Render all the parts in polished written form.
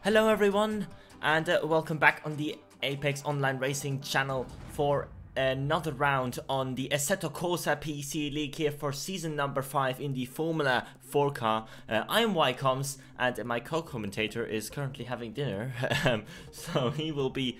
Hello everyone, and welcome back on the Apex Online Racing channel for another round on the Assetto Corsa PC League here for season number 5 in the Formula 4 car. I am Ycoms, and my co-commentator is currently having dinner, so he will be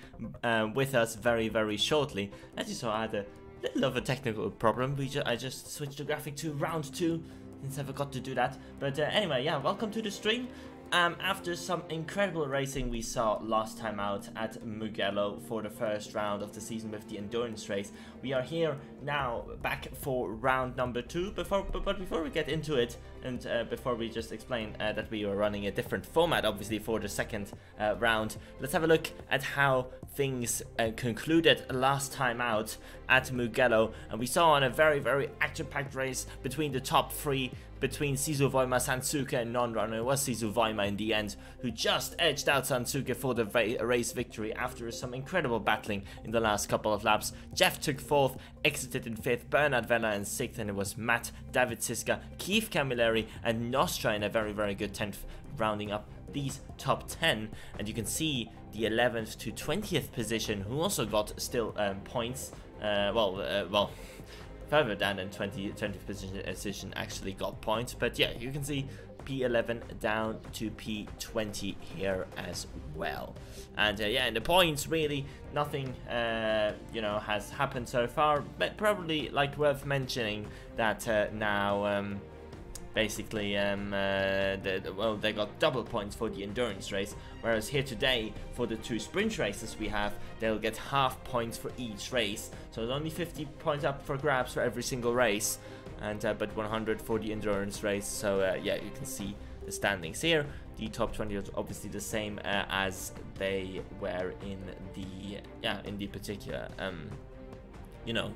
with us very shortly. As you saw, I had a little of a technical problem. I just switched the graphic to round 2 since I forgot to do that. But anyway, yeah, welcome to the stream. After some incredible racing we saw last time out at Mugello for the first round of the season with the endurance race, we are here now back for round number 2. But before we get into it, and before we just explain that we are running a different format obviously for the second round, let's have a look at how things concluded last time out at Mugello. And we saw on a very action-packed race between the top 3, between Sisu Voima, Sansuke and non-runner. It was Sisu Voima in the end who just edged out Sansuke for the race victory after some incredible battling in the last couple of laps. Jeff took 4th, exited in 5th, Bernard Vella in 6th, and it was Matt, David Siska, Keith Camilleri and Nostra in a very good 10th, rounding up these top 10. And you can see the 11th to 20th position who also got still points, further down than 20th position actually got points, but yeah, you can see P11 down to P20 here as well. And yeah, in the points, really nothing you know, has happened so far, but probably like worth mentioning that now basically they got double points for the endurance race, whereas here today for the 2 sprint races we have, they'll get half points for each race, so it's only 50 points up for grabs for every single race, and but 100 for the endurance race. So yeah, you can see the standings here. The top 20 are obviously the same as they were in the particular you know,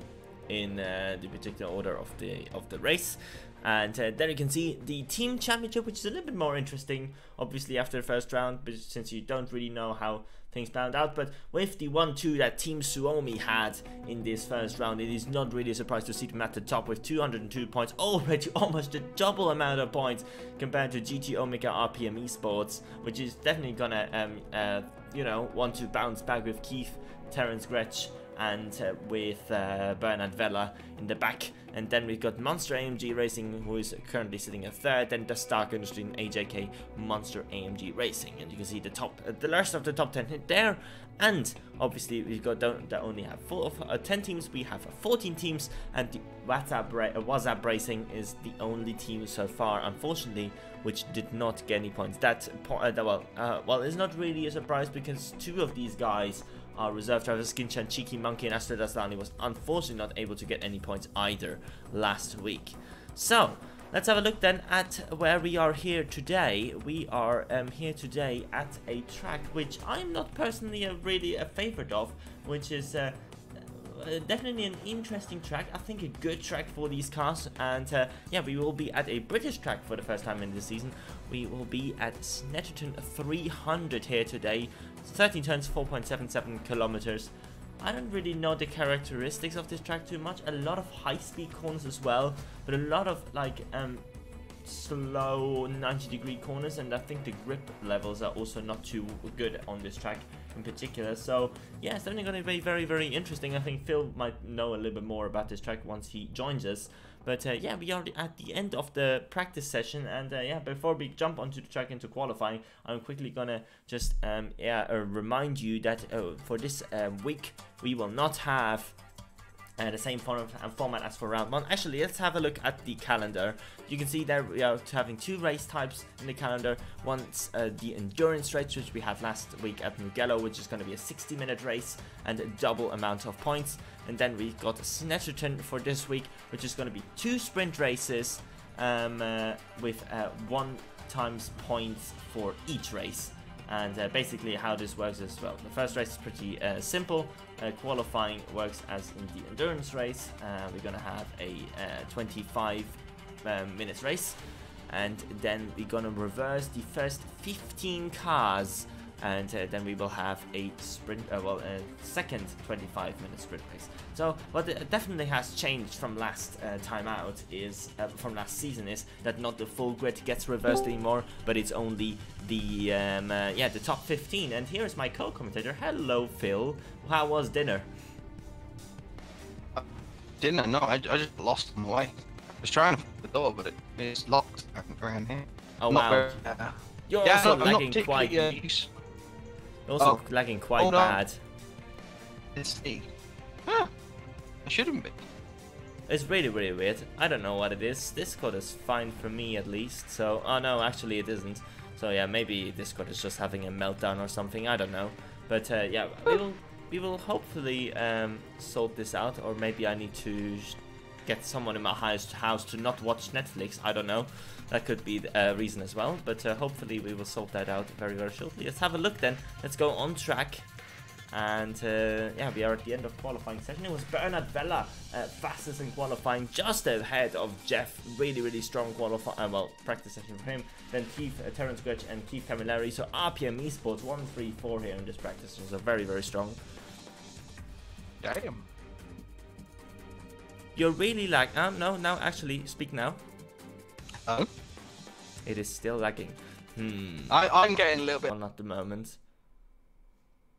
in the particular order of the race. And then you can see the team championship, which is a little bit more interesting, obviously after the first round, but since you don't really know how things planned out. But with the 1-2 that Team Suomi had in this first round, it is not really a surprise to see them at the top with 202 points, already almost a double amount of points compared to GT Omega RPM Esports, which is definitely gonna you know, want to bounce back with Keith, Terence Gretsch, and with Bernard Vella in the back. And then we've got Monster AMG Racing, who is currently sitting at 3rd, and the Stark Industry and AJK Monster AMG Racing. And you can see the top, the rest of the top 10 hit there. And obviously we've got don't only have 10 teams, we have 14 teams, and the WhatsApp Racing is the only team so far, unfortunately, which did not get any points. That well, it's not really a surprise because 2 of these guys are reserve drivers. Skinchan, Cheeky Monkey and Astrid Aslani was unfortunately not able to get any points either last week. So let's have a look then at where we are here today. We are here today at a track which I'm not personally really a favorite of, which is definitely an interesting track. I think a good track for these cars. And yeah, we will be at a British track for the first time in this season. We will be at Snetterton 300 here today. 13 turns, 4.77 kilometers. I don't really know the characteristics of this track too much. A lot of high-speed corners as well, but a lot of like slow 90-degree corners, and I think the grip levels are also not too good on this track in particular. So yeah, it's definitely going to be very interesting. I think Phil might know a little bit more about this track once he joins us. But yeah, we are at the end of the practice session, and yeah, before we jump onto the track into qualifying, I'm quickly gonna just remind you that for this week we will not have the same format as for round 1. Actually, let's have a look at the calendar. You can see there we are having 2 race types in the calendar. One's the endurance race, which we had last week at Mugello, which is going to be a 60-minute race and a double amount of points. And then we got Snetterton for this week, which is going to be 2 sprint races with 1 times points for each race. And basically how this works as well. The first race is pretty simple. Qualifying works as in the endurance race. We're going to have a 25 minutes race. And then we're going to reverse the first 15 cars. And then we will have a sprint, a second 25-minute sprint race. So what definitely has changed from last time out is, from last season, is that not the full grid gets reversed anymore, but it's only the the top 15. And here's my co-commentator. Hello, Phil. How was dinner? Dinner? No, I just lost on the way. I was trying to find the door, but it's locked around here. Oh wow! You're also lagging quite. Also lagging quite bad. Let's see. Huh. I shouldn't be. It's really weird. I don't know what it is. Discord is fine for me at least. So, oh no, actually it isn't. So yeah, maybe Discord is just having a meltdown or something. I don't know. But yeah, we will hopefully sort this out. Or maybe I need to get someone in my house to not watch Netflix. I don't know. That could be a reason as well. But hopefully we will sort that out very, very shortly. Let's have a look then. Let's go on track. And yeah, we are at the end of qualifying session. It was Bernard Vella fastest in qualifying, just ahead of Jeff. Really, really strong qualifying. Well, practice session for him. Then Keith, Terence Gretsch and Keith Camilleri. So RPM Esports 1-3-4 here in this practice session. So very, very strong. Damn. You're really no, actually, speak now. Oh? It is still lagging. I'm getting a little bit. Well, not the moment.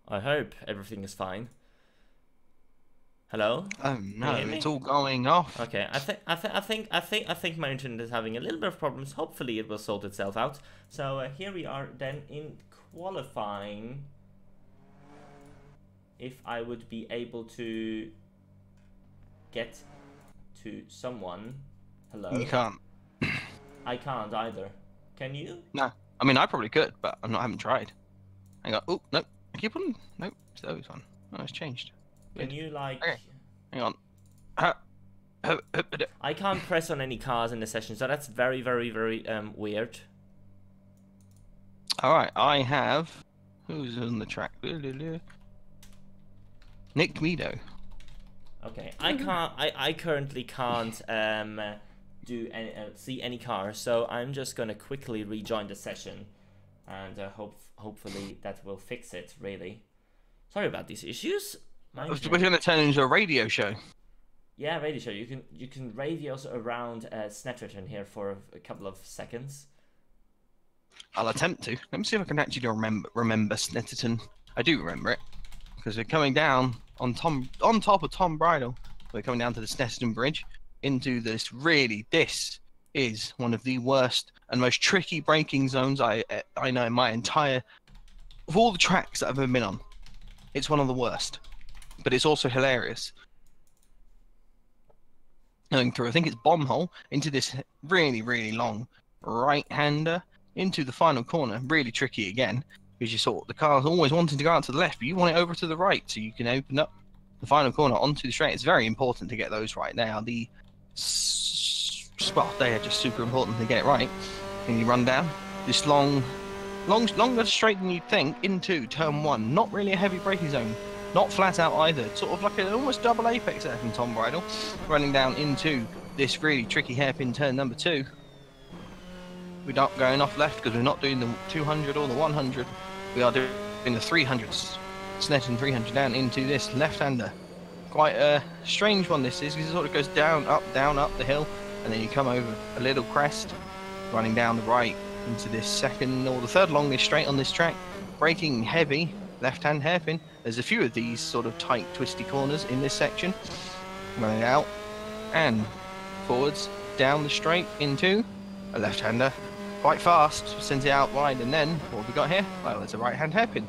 I hope everything is fine. Hello? Oh no, it's all going off. Okay, I think my internet is having a little bit of problems. Hopefully it will sort itself out. So here we are then in qualifying. If I would be able to get to someone. Hello? You can't. I can't either. Can you? No. I mean, I probably could, but I haven't tried. Hang on. Oh, no. Keep on. Nope. It's those one. Oh, it's changed. Can you, like... Okay. Hang on. I can't press on any cars in the session, so that's very, very, very weird. Alright, I have... Who's on the track? Nick Meadow. Okay, I currently can't do any, see any cars, so I'm just gonna quickly rejoin the session, and hopefully that will fix it. Really, sorry about these issues. We're gonna turn into a radio show. Yeah, radio show. You can radio us around Snetterton here for a couple of seconds. I'll attempt to. Let me see if I can actually remember Snetterton. I do remember it because we're coming down on top of Tom Bridle. We're coming down to the Snetterton Bridge into this. This is one of the worst and most tricky braking zones I know in my entire of all the tracks that I've ever been on. It's one of the worst, but it's also hilarious. Going through, I think it's bomb hole into this really, really long right-hander into the final corner. Really tricky again, because you the car's always wanting to go out to the left, but you want it over to the right so you can open up the final corner onto the straight. It's very important to get those right. Now the they are just super important to get it right. And you run down this longer straight than you'd think into turn one. Not really a heavy braking zone. Not flat out either. It's sort of like an almost double apex there from Tom Bridle. Running down into this really tricky hairpin turn number 2. We're not going off left because we're not doing the 200 or the 100. We are doing the 300s. Snetterton 300 down into this left-hander. Quite a strange one this is, because it sort of goes down, up the hill, and then you come over a little crest, running down the right into this second or the third longest straight on this track. Braking heavy, left-hand hairpin. There's a few of these sort of tight, twisty corners in this section. Running out and forwards down the straight into a left-hander. Quite fast, sends it out wide, and then what have we got here? Well, there's a right-hand hairpin.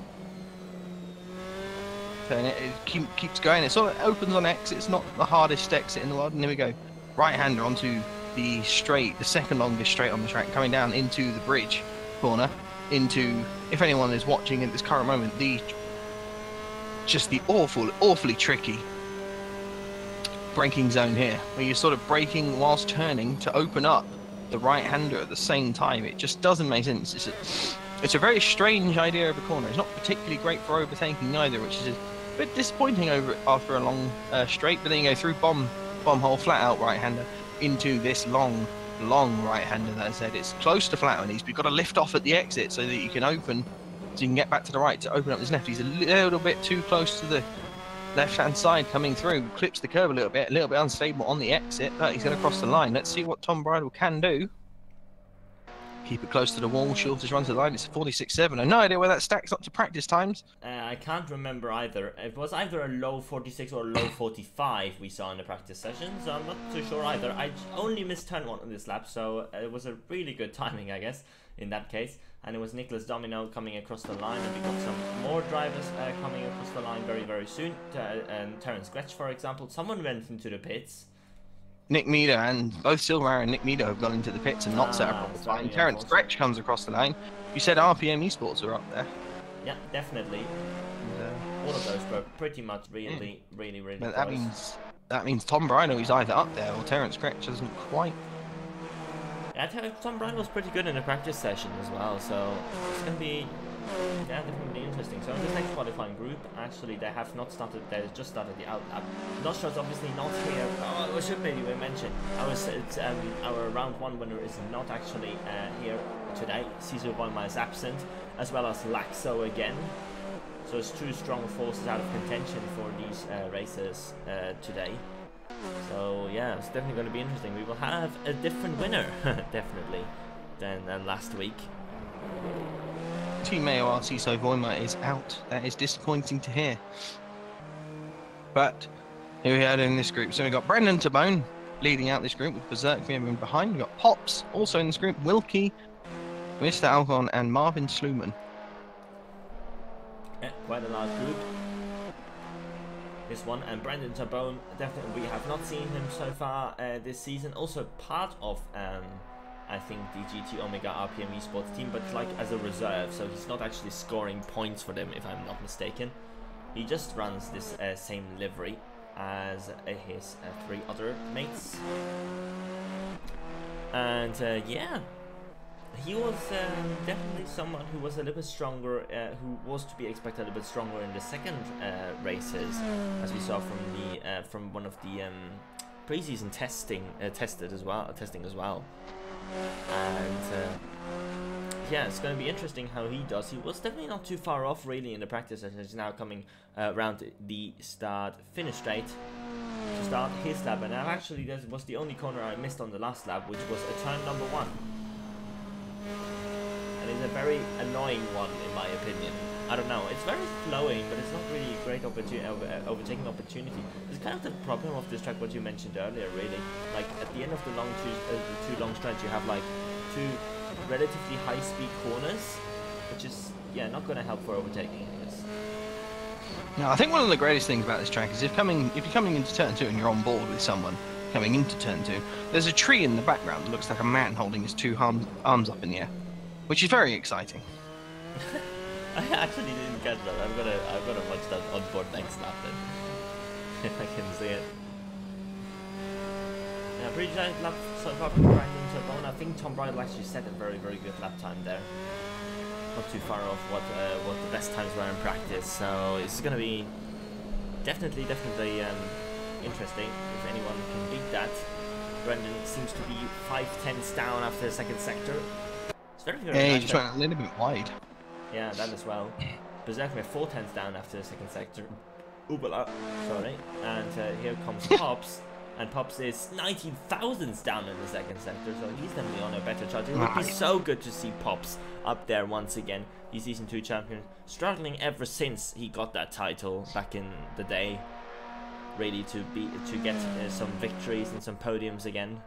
Turn it, keeps going. It sort of opens on exit. It's not the hardest exit in the world. And here we go. Right-hander onto the straight, the second longest straight on the track, coming down into the bridge corner. Into, if anyone is watching at this current moment, just the awfully tricky braking zone here, where you're sort of braking whilst turning to open up the right-hander at the same time. It just doesn't make sense. It's a very strange idea of a corner. It's not particularly great for overtaking either, which is a bit disappointing after a long straight. But then you go through bomb hole, flat out right-hander into this long right-hander. That I said, it's close to flat on these, but you've got to lift off at the exit so that you can open, so you can get back to the right to open up this left. He's a little bit too close to the left-hand side coming through, clips the curve a little bit unstable on the exit, but he's going to cross the line. Let's see what Tom Bridle can do. Keep it close to the wall. Shortest run to the line. It's 46.7. I have no idea where that stacks up to practice times. I can't remember either. It was either a low 46 or a low 45 we saw in the practice session, so I'm not too sure either. I only missed turn 1 on this lap, so it was a really good timing, I guess, in that case. And it was Nicholas Domino coming across the line, and we got some more drivers coming across the line very, very soon. And Terence Gretsch, for example. Someone went into the pits. Nick Meader and both Silver and Nick Meader have gone into the pits and not set a proper time. Terence Gretsch comes across the line. You said RPM Esports are up there. Yeah, definitely. All of those were pretty much really But close. that means Tom Brino is either up there or Terence Gretsch isn't quite. Yeah, Tom Brino was pretty good in the practice session as well, so it's going to be definitely interesting. So in this next qualifying group, actually they have not started, they just started the out lap. Nostra's obviously not here. Oh, I should maybe mention, our round 1 winner is not actually here today. Cesar Boima is absent, as well as Laxo again. So it's 2 strong forces out of contention for these races today. So yeah, it's definitely going to be interesting. We will have a different winner, definitely, than last week. Team AOR Ciso Voima is out. That is disappointing to hear. But here we are in this group. So we've got Brendan Tabone leading out this group with Berserk in behind. We've got Pops also in this group, Wilkie, Mr. Alcon, and Marvin Sluman. Yeah, quite a large group. This one, and Brendan Tabone, definitely we have not seen him so far this season. Also part of I think the GT Omega RPM Esports team, but like as a reserve, so he's not actually scoring points for them if I'm not mistaken. He just runs this same livery as his 3 other mates. And yeah, he was definitely someone who was a little bit stronger, who was to be expected a little bit stronger in the second races, as we saw from the from one of the preseason testing as well. And yeah, it's going to be interesting how he does. He was definitely not too far off really in the practice session. He's now coming around the start-finish straight to start his lap, and actually that was the only corner I missed on the last lap, which was a turn number 1. And it's a very annoying one in my opinion. I don't know, it's very flowing, but it's not really a great overtaking opportunity. It's kind of the problem of this track, what you mentioned earlier, really. Like, at the end of the two long stretch, you have like 2 relatively high-speed corners, which is, yeah, not going to help for overtaking, I guess. Now, I think one of the greatest things about this track is if you're coming into turn 2 and you're on board with someone coming into turn 2, there's a tree in the background that looks like a man holding his 2 arms up in the air, which is very exciting. I actually didn't catch that. I've got to watch that on board next lap then, if I can see it. Yeah, pretty giant lap so far from Brandon Tabone. I think Tom Bridle actually set a very good lap time there. Not too far off what the best times were in practice. So it's going to be definitely interesting if anyone can beat that. Brendan seems to be 5/10 down after the second sector. It's very good. Yeah, he just went a little bit wide. Yeah, that as well. Berserk were 4/10 down after the second sector. Oobala, sorry. And here comes Pops. And Pops is 19 thousandths down in the second sector, so he's definitely on a better chart. It would be so good to see Pops up there once again. He's Season 2 champion, struggling ever since he got that title back in the day. Ready to get some victories and some podiums again.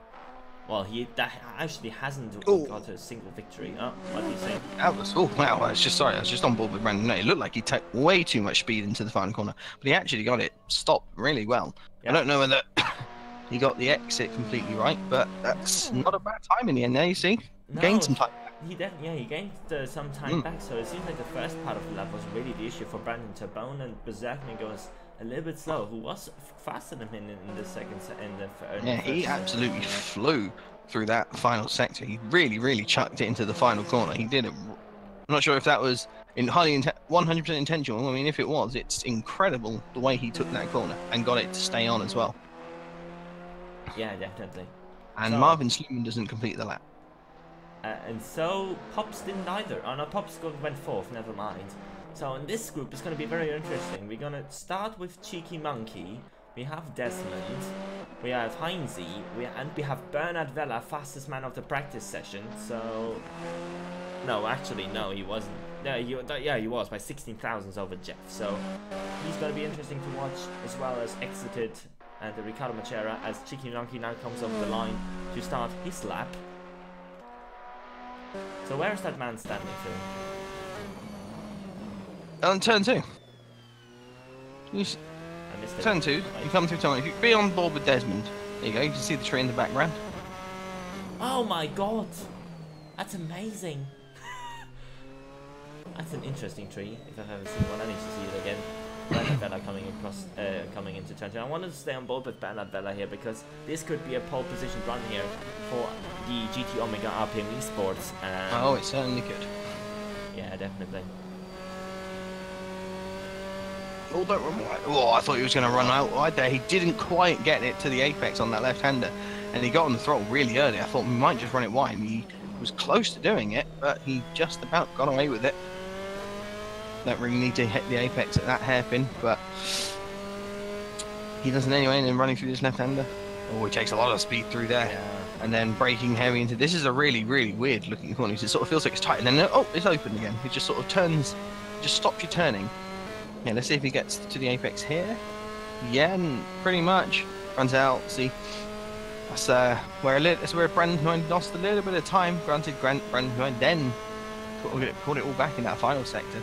Well, that actually hasn't got a single victory. Oh, what do you say? That was, oh wow, I was just on board with Brandon. It looked like he took way too much speed into the final corner, but he actually got it stopped really well. Yeah. I don't know whether he got the exit completely right, but that's not a bad time in the end there, you see. No, gained some time back. He gained some time back, so it seems like the first part of the lap was really the issue for Brandon Tabone, and Berserkman goes a little bit slow, who was faster than him in the second he absolutely flew through that final sector. He really chucked it into the final corner. He did it. I'm not sure if that was 100% intentional. I mean, if it was, it's incredible the way he took that corner and got it to stay on as well. Yeah, definitely. And so, Marvin Sluman doesn't complete the lap. And so Pops didn't either. Oh no, Pops went 4th, never mind. So in this group, it's going to be very interesting. We're going to start with Cheeky Monkey. We have Desmond. We have Heinze. And we have Bernard Vella, fastest man of the practice session. So... No, actually, no, he wasn't. Yeah, he was by 16 thousandths over Jeff. So he's going to be interesting to watch, as well as Exited and Ricardo Machera, as Cheeky Monkey now comes over the line to start his lap. So where is that man standing, Phil? On turn 2. Turn 2, you come through turn 1. If you be on board with Desmond, There you go, you can see the tree in the background. Oh my god! That's amazing! That's an interesting tree, if I've ever seen one. I need to see it again. Bernard Vella coming across, coming into turn 2. I wanted to stay on board with Bernard Vella here because this could be a pole position run here for the GT Omega RPM Esports. Oh, it certainly could. Yeah, definitely. Oh, don't run wide. Oh, I thought he was going to run out wide there. He didn't quite get it to the apex on that left-hander, and he got on the throttle really early. I thought we might just run it wide. He was close to doing it, but he just about got away with it. Don't really need to hit the apex at that hairpin, but he doesn't anyway, and then running through this left-hander. Oh, he takes a lot of speed through there. Yeah. And then braking heavy into this is a really, really weird looking corner. It sort of feels like it's tight, and then oh, it's open again. It just sort of turns, just stops you turning. Yeah, let's see if he gets to the apex here. Yeah, and pretty much runs out. See, that's where Brandon lost a little bit of time. Granted, Brandon then caught it all back in that final sector.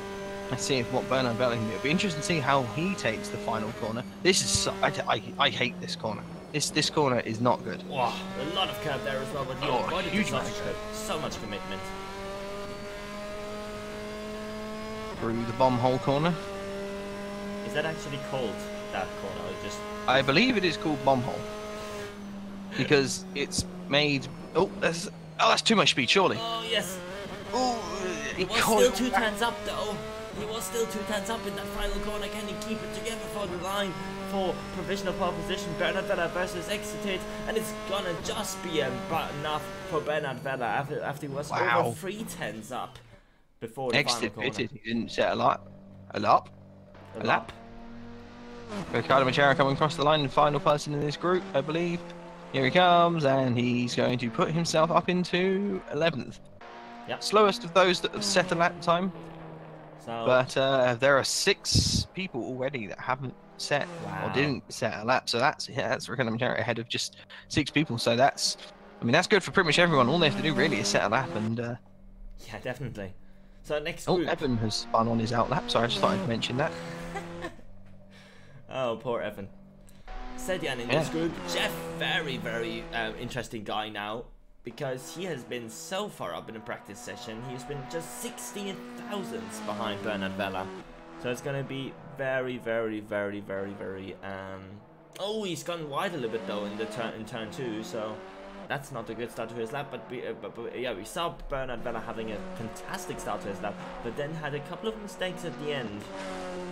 Let's see what Bernard Vella can do. It'll be interesting to see how he takes the final corner. This is I hate this corner. This corner is not good. Wow, a lot of curve there as well, but huge amount of curve. So much commitment. Through the bomb hole corner. Is that actually called that corner, or just? I believe it is called bomb hole because it's made. Oh, that's too much speed, surely. Oh yes. Oh, he was still 2 tenths up though. He was still 2 tenths up in that final corner. Can he keep it together for the line for provisional pole position? Bernard Vella versus Exited, and it's gonna just be enough for Bernard Vella after he was over 3 tenths up before the final corner. Exited. He didn't set a lap. Ricardo Machera coming across the line, the final person in this group, I believe. Here he comes, and he's going to put himself up into 11th. Yep. Slowest of those that have set a lap time. So, but there are 6 people already that haven't set or didn't set a lap. So that's Ricardo Machera ahead of just 6 people. So that's good for pretty much everyone. All they have to do really is set a lap, and yeah, definitely. So next group. Oh, Evan has spun on his outlap. Sorry, I just thought I'd mention that. Oh, poor Evan. Sedian in this group. Jeff, very, very interesting guy now, because he has been so far up in a practice session. He's been just 16 thousandths behind Bernard Vella. So it's going to be very, very, very, very, very... Oh, he's gone wide a little bit though in turn 2, so that's not a good start to his lap. But yeah, we saw Bernard Vella having a fantastic start to his lap, but then had a couple of mistakes at the end,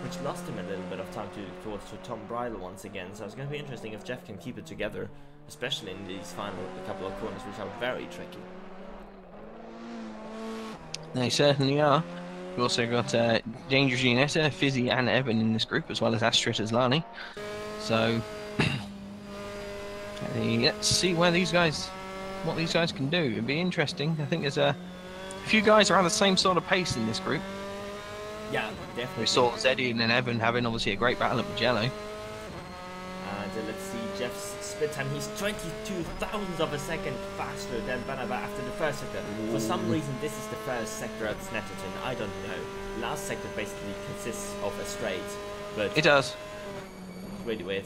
which lost him a little bit of time towards Tom Bridle once again. So it's going to be interesting if Jeff can keep it together, especially in these final couple of corners, which are very tricky. They certainly are. We've also got Danger Gianetta, Fizzy and Evan in this group, as well as Astrid Aslani. So let's see what these guys can do. It'd be interesting. I think there's a few guys around the same sort of pace in this group. Yeah, definitely. We saw Zeddy and Evan having obviously a great battle at Mugello. And let's see Jeff's split time. He's 22 thousandths of a second faster than Bernard after the first sector. For some reason, this is the first sector at Snetterton. I don't know. Last sector basically consists of a straight, but it does. Really weird.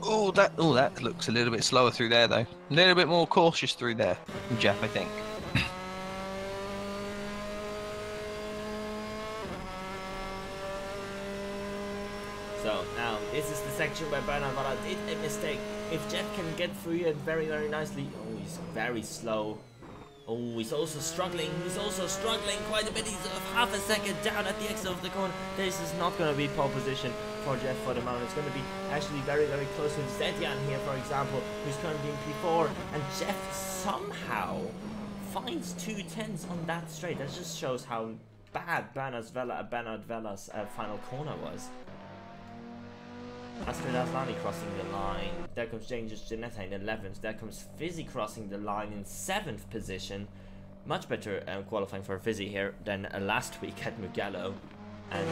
Oh, that looks a little bit slower through there though. A little bit more cautious through there from Jeff, I think. So now this is the section where Bernard Vella did a mistake. If Jeff can get through it very, very nicely. Oh, he's very slow. Oh, he's also struggling. He's also struggling quite a bit. He's half a second down at the exit of the corner. This is not going to be pole position for Jeff for the moment. It's going to be actually very, very close with Zedian here, for example, who's currently in P4. And Jeff somehow finds 2 tenths on that straight. That just shows how bad Bernard Vella's final corner was. Astrid Aslani crossing the line. There comes James Janetta in 11th. There comes Fizzy crossing the line in 7th position. Much better qualifying for Fizzy here than last week at Mugello. And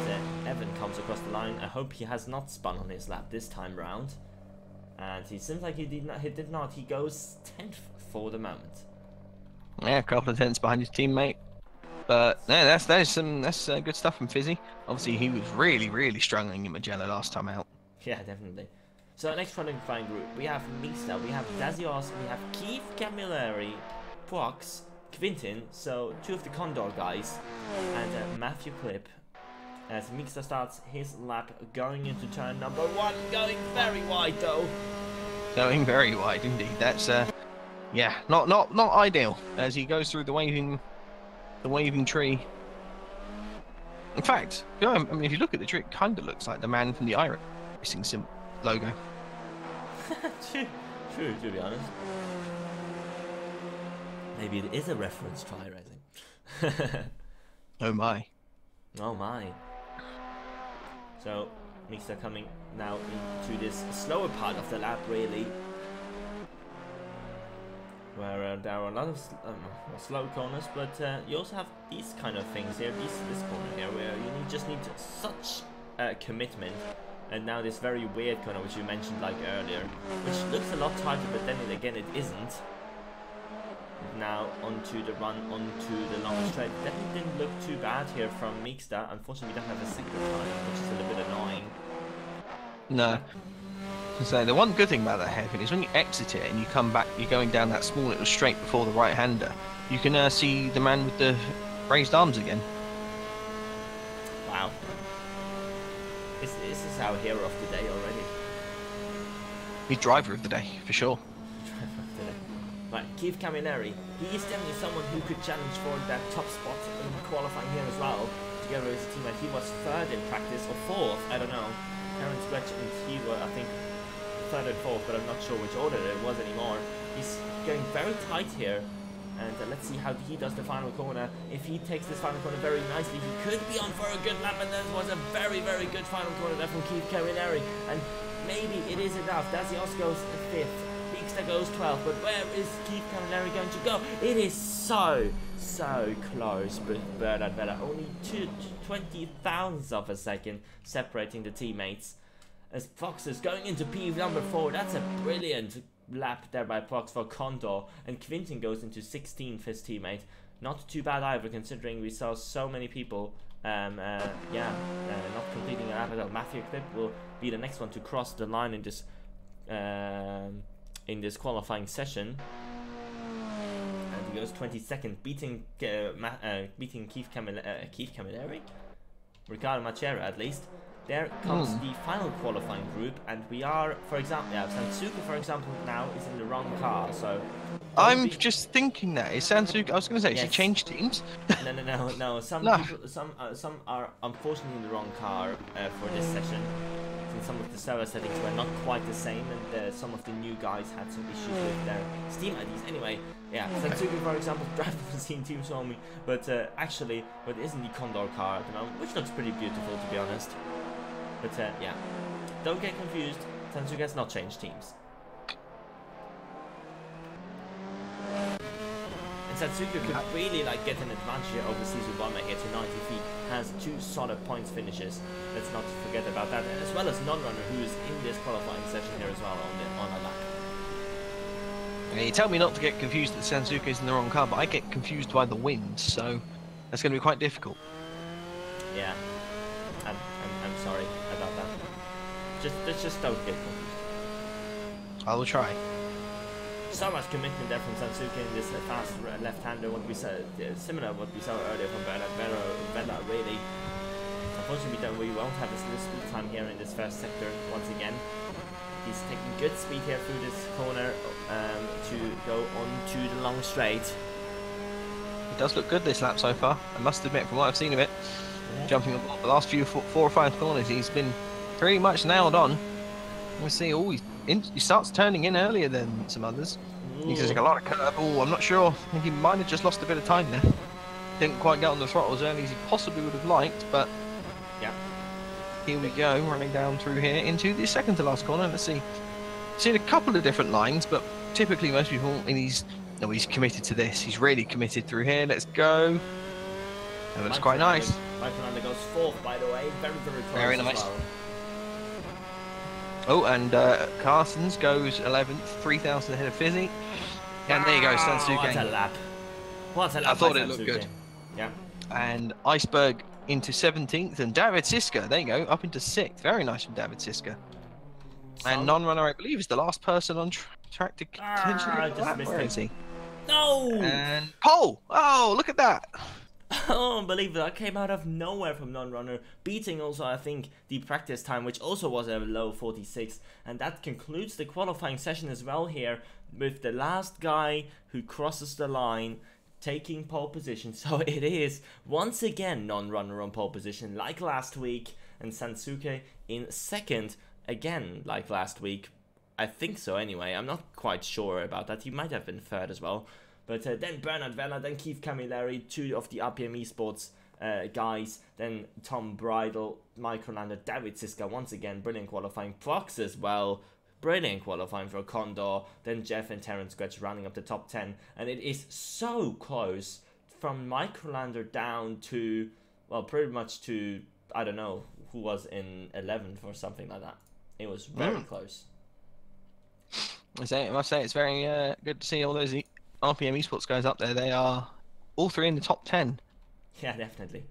Evan comes across the line. I hope he has not spun on his lap this time round. And he seems like he did not. He goes 10th for the moment. Yeah, a couple of tenths behind his teammate. But yeah, that's good stuff from Fizzy. Obviously, he was really, really struggling in Mugello last time out. Yeah, definitely. So next qualifying group, we have Mista, we have Dazios, we have Keith Camilleri, Prox, Quintin, so 2 of the Condor guys, and Matthew Clip. As Mista starts his lap going into turn number 1, going very wide though. Going very wide indeed. That's yeah, not ideal as he goes through the waving tree. In fact, I mean, if you look at the tree, it kind of looks like the man from the iRacing logo. True, to be honest. Maybe it is a reference to iRacing. Oh my. Oh my. So, Mista coming now into this slower part of the lap, really. Where there are a lot of slow corners, but you also have these kind of things here, this corner here, where you just need such commitment. And now this very weird corner, which you mentioned like earlier, which looks a lot tighter, but then again it isn't. Now onto the run, onto the long straight. That didn't look too bad here from Mixta. Unfortunately, we don't have a second time, which is a little bit annoying. No. So the one good thing about that hairpin is when you exit it and you come back, you're going down that small little straight before the right-hander, you can see the man with the raised arms again. Wow. This is our hero of the day already. He's driver of the day, for sure. Driver of the day. Right, Keith Camilleri. He is definitely someone who could challenge for that top spot in qualifying here as well. Together with his teammate, he was 3rd in practice, or 4th, I don't know. Aaron Stretch and he were, I think, 3rd and 4th, but I'm not sure which order it was anymore. He's going very tight here, and let's see how he does the final corner. If he takes this final corner very nicely, he could be on for a good lap, and that was a very, very good final corner there from Keith Camilleri. And maybe it is enough. Dazios goes 5th, Beekster goes 12th, but where is Keith Camilleri going to go? It is so close, but Bernard Vella, only 20 thousandths of a second separating the teammates. As Fox is going into P number 4, that's a brilliant lap there by Fox for Condor, and Quintin goes into 16th, his teammate. Not too bad either, considering we saw so many people not completing a lap at all. Matthew Clip will be the next one to cross the line in this qualifying session. And he goes 22nd, beating Keith Camilleri? Ricardo Machera at least. There comes the final qualifying group, and we are, for example, Sansuka, for example, now is in the wrong car, so... I'm just thinking that. Is Sansuka... I was going to say, yes. She changed teams? No. Some people, some are unfortunately in the wrong car for this session. Since some of the server settings were not quite the same, and some of the new guys had some issues with their Steam IDs. Anyway, yeah, Sansuka, for example, driving the same team saw me, but actually, it isn't the Condor car at the moment, which looks pretty beautiful, to be honest. But yeah, don't get confused, Sansuka has not changed teams. And Sansuka could really get an advantage here over Sizubama here to 90 feet, has 2 solid points finishes. Let's not forget about that, and as well as Non-Runner, who is in this qualifying session here as well on a lap. Yeah, you tell me not to get confused that Sansuka is in the wrong car, but I get confused by the wind, so that's going to be quite difficult. Yeah, I'm sorry about that. Just don't get confused. I will try. So much commitment there from Sansuka in this fast left-hander. What we saw, similar to what we saw earlier from Vella, really. Unfortunately, we won't have this speed time here in this first sector once again. He's taking good speed here through this corner to go on to the long straight. It does look good this lap so far, I must admit, from what I've seen of it. Yeah. Jumping on the last few 4 or 5 corners, he's been pretty much nailed on. We'll see. Oh, he starts turning in earlier than some others. Ooh. He's taking a lot of curve. Oh, I'm not sure. I think he might have just lost a bit of time there. Didn't quite get on the throttle as early as he possibly would have liked, but yeah. Here we go, running down through here into the second to last corner. Let's see. Seen a couple of different lines, but typically most people, and he's committed to this. He's really committed through here. Let's go. That looks quite nice. Mike Fernando goes 4th, by the way. Very, very close. Very nice. Well. Oh, and Carson's goes 11th, 3,000 ahead of Fizzy. And there you go, Sansuka. What a lap. What a lap. I thought it looked good. Yeah. And Iceberg into 17th, and David Siska, there you go, up into 6th. Very nice from David Siska. And non-runner, I believe, is the last person on track to potentially just missed Where him. is he? No! And pole! Oh, look at that! Oh, unbelievable. That came out of nowhere from non-runner, beating also, I think, the practice time, which also was a low 46. And that concludes the qualifying session as well here, with the last guy who crosses the line taking pole position. So it is, once again, non-runner on pole position, like last week, and Sansuke in second, again, like last week. I think so anyway, I'm not quite sure about that. He might have been third as well. But then Bernard Vella, then Keith Camilleri, two of the RPM Esports guys. Then Tom Bridle, Mike Orlando, David Siska, once again, brilliant qualifying. Prox as well, brilliant qualifying for Condor. Then Jeff and Terence Gretsch rounding up the top 10. And it is so close from Mike Orlando down to, well, pretty much to, I don't know, who was in 11th or something like that. It was very close. I must say it's very good to see all those RPM Esports guys up there. They are all three in the top 10. Yeah, definitely.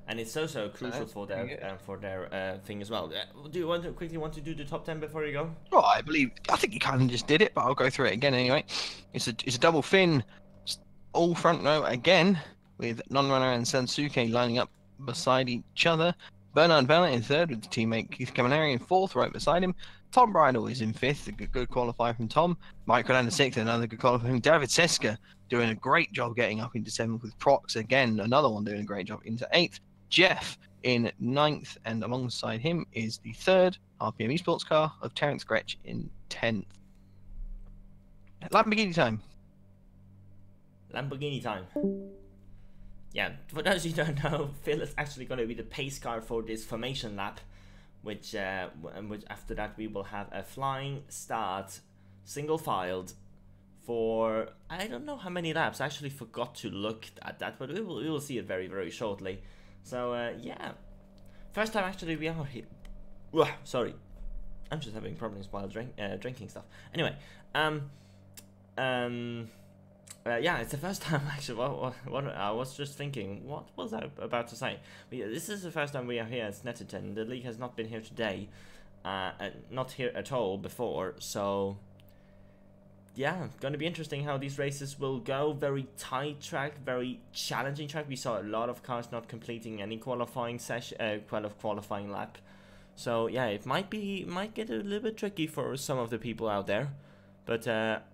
And it's so crucial for their thing as well. Do you want to do the top 10 before you go? Well, I think you kind of just did it, but I'll go through it again anyway. It's a double fin, all front row again, with non-runner and Sansuke lining up beside each other. Bernard Vella in third with teammate Keith Camilleri in fourth, right beside him. Tom Bridle is in fifth, a good qualifier from Tom. Mike Orlando sixth, another good qualifier from David Siska, doing a great job getting up into seventh with Prox again, another one doing a great job into eighth. Jeff in ninth, and alongside him is the third RPM Esports car of Terence Gretsch in 10th. Lamborghini time. Lamborghini time. Yeah, for those who don't know, Phil is actually going to be the pace car for this formation lap, which after that we will have a flying start, single-filed, for I don't know how many laps. I actually forgot to look at that, but we will see it very shortly. So yeah, first time actually we are here. Sorry, I'm just having problems while drinking stuff. Anyway, yeah, it's the first time actually. What I was just thinking, what was I about to say? But yeah, this is the first time we are here at Snetterton. The league has not been here today, not here at all before. So yeah, gonna be interesting how these races will go. Very tight track, very challenging track. We saw a lot of cars not completing any qualifying session, qualifying lap. So yeah, it might get a little bit tricky for some of the people out there. But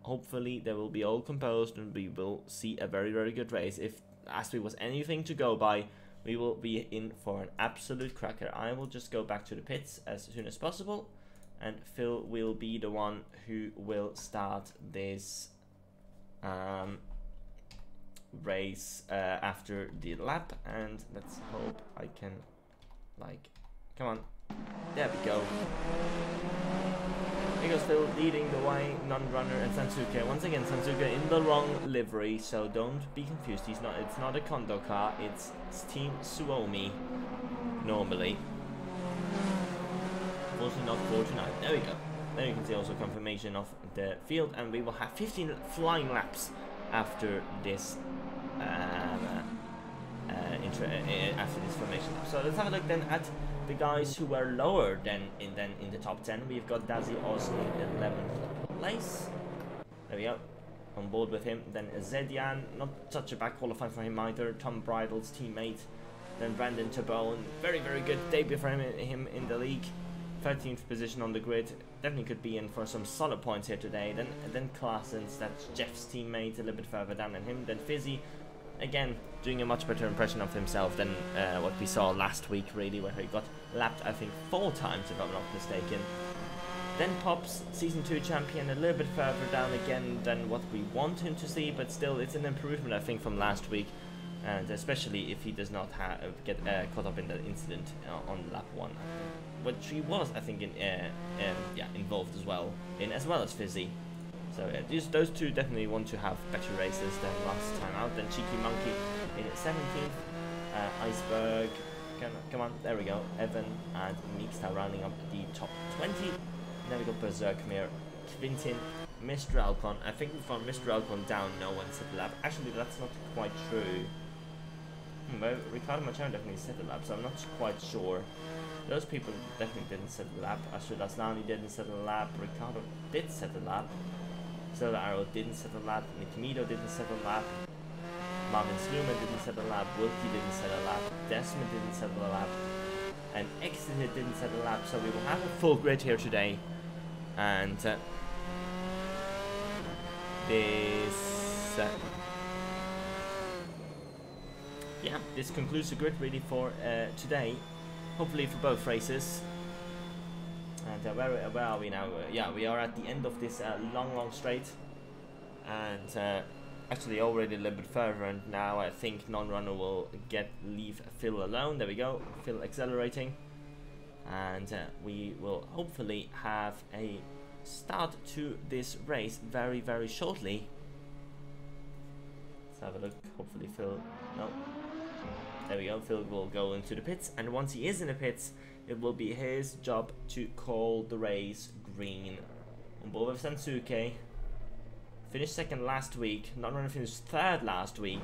hopefully they will be all composed and we will see a very good race. If Astri was anything to go by, we will be in for an absolute cracker. I will just go back to the pits as soon as possible, and Phil will be the one who will start this race after the lap. And let's hope I can, come on, there we go. Here goes Phil leading the way, non-runner and Sansuke. Once again, Sansuke in the wrong livery, so don't be confused. It's not a Kondo car, it's Team Suomi normally. Unfortunately not for tonight. There we go. Then you can see also confirmation of the field, and we will have 15 flying laps after this after this formation lap. So let's have a look then at the guys who were lower than in the top 10. We've got Dazi Osni in 11th place. There we go. On board with him. Then Zedian, not such a bad qualifying for him either. Tom Bridle's teammate. Then Brandon Tabone, very good debut for him in the league. 13th position on the grid. Definitely could be in for some solid points here today. Then Claessens, that's Jeff's teammate, a little bit further down than him. Then Fizzy, again, doing a much better impression of himself than what we saw last week, really, where he got lapped, I think, 4 times, if I'm not mistaken. Then Pops, Season 2 champion, a little bit further down again than what we want him to see, but still, it's an improvement, I think, from last week, and especially if he does not get caught up in the incident on lap 1, which he was, I think, involved as well as Fizzy. So those two definitely want to have better races than last time out. Then Cheeky Monkey in 17th, Iceberg, come on, there we go, Evan and Meeksta rounding up the top 20. Then we got Berserkmere, Quintin, Mr. Alcon. I think we found Mr. Alcon down, no one set the lap. Actually, that's not quite true. Well, Ricardo Machado definitely set the lap, so I'm not quite sure. Those people definitely didn't set the lap. Ashur Aslani didn't set the lap. Ricardo did set the lap. Solar Arrow didn't set the lap. Nikimido didn't set the lap. Marvin Sluman didn't set the lap. Wilkie didn't set a lap. Desmond didn't set the lap. And Exeter didn't set the lap. So we will have a full grid here today. And yeah, this concludes the grid really for today. Hopefully for both races. And where are we now? Yeah, we are at the end of this long straight. And actually already a little bit further, and now I think non-runner will leave Phil alone. There we go, Phil accelerating. And we will hopefully have a start to this race very shortly. Let's have a look. Hopefully Phil, no. There we go, Phil will go into the pits, and once he is in the pits, it will be his job to call the race green. On board with Sansuke. Finished second last week, non-runner finished third last week.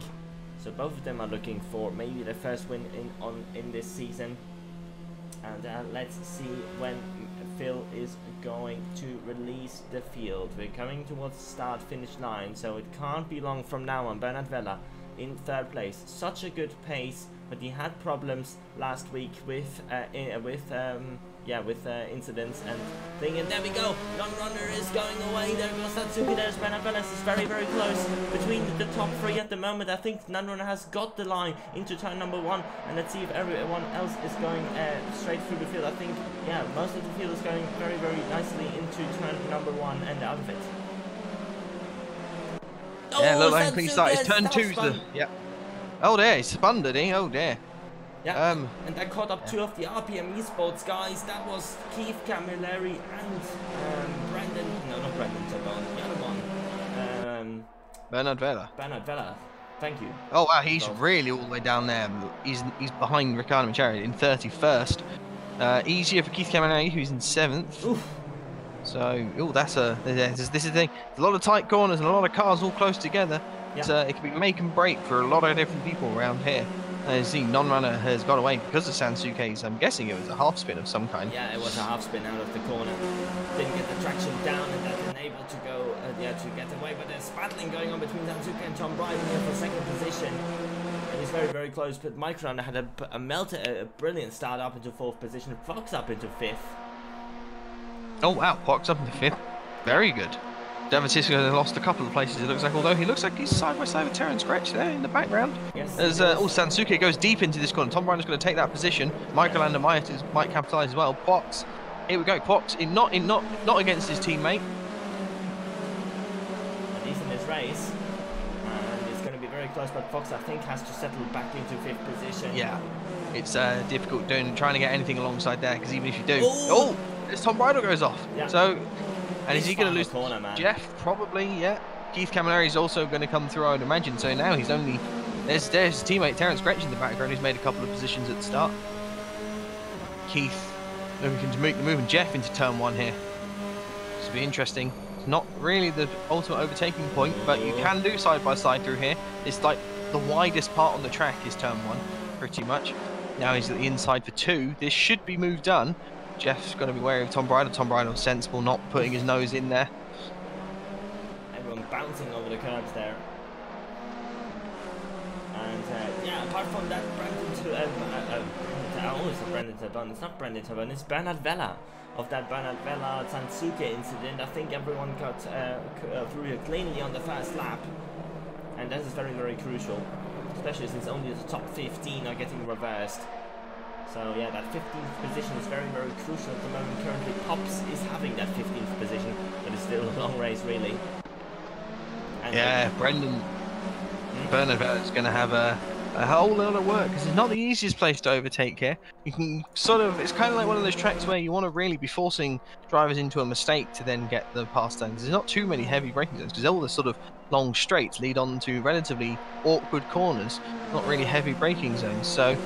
So both of them are looking for maybe their first win in this season. And let's see when Phil is going to release the field. We're coming towards the start-finish line, so it can't be long from now on. Bernard Vella in third place. Such a good pace, but he had problems last week with incidents and thing. And there we go, non-runner is going away. There goes Satsuki. There's Bernard Vella. It's very close between the top three at the moment. I think non-runner has got the line into turn number 1, and let's see if everyone else is going straight through the field. I think, yeah, most of the field is going very nicely into turn number 1 and out of it. Yeah, Oh, look like he started turn 2's the, yeah. Oh there, he spun, did he? Oh dear. Yeah, and that caught up 2 of the RPM Esports guys. That was Keith Camilleri and Brandon, no, not Brandon Tabone, the other one. Bernard Vella. Bernard Vella, thank you. Oh wow, he's really all the way down there. He's behind Ricardo Machado in 31st. Easier for Keith Camilleri, who's in 7th. Oof. So, this is the thing. There's a lot of tight corners and a lot of cars all close together. Yeah. It can be make and break for a lot of different people around here. As the non-runner has got away because of Sansuke's, I'm guessing it was a half spin of some kind. Yeah, it was a half spin out of the corner. Didn't get the traction down, and that didn't able to go, to get away. But there's battling going on between Sansuke and Tom Bryan here for second position. And he's very close. But Micron had a brilliant start up into 4th position. Fox up into 5th. Oh wow, Fox up into 5th. Very good. David Sisko lost a couple of places, it looks like, although he looks like he's side by side with Terence Gretsch there in the background. Yes. As Sansuke goes deep into this corner. Tom Bryan is going to take that position. Michael Lander might capitalise as well. Pox, here we go. Pox not against his teammate. And he's in this race, and it's going to be very close. But Fox, I think, has to settle back into 5th position. Yeah, it's difficult trying to get anything alongside there, because even if you do, this Tom Bryan goes off. Yeah. So. And is he going to lose corner, man? Jeff? Probably, yeah. Keith Camilleri is also going to come through, I would imagine. So now he's only... There's his teammate Terence Gretsch in the background, who's made a couple of positions at the start. Keith looking to make the move, and Jeff into turn 1 here. This will be interesting. It's not really the ultimate overtaking point, but you can do side-by-side through here. It's like the widest part on the track is turn 1, pretty much. Now he's at the inside for 2. This should be move done. Jeff's got to be wary of Tom Bryan. Tom Bryan was sensible, not putting his nose in there. Everyone bouncing over the curbs there. And yeah, apart from that, I always said Brandon Tabone. It's not Brandon Tabone, it's Bernard Vella. Of that Bernard Vella Sansuke incident, I think everyone got through here cleanly on the first lap. And that is very crucial, especially since only the top 15 are getting reversed. So yeah, that 15th position is very crucial at the moment. Currently Pops is having that 15th position, but it's still a long race really. And yeah, Bernard Vella is going to have a whole lot of work, because it's not the easiest place to overtake here. You can it's kind of like one of those tracks where you want to really be forcing drivers into a mistake to then get the pass done. There's not too many heavy braking zones, because all the sort of long straights lead on to relatively awkward corners, not really heavy braking zones. So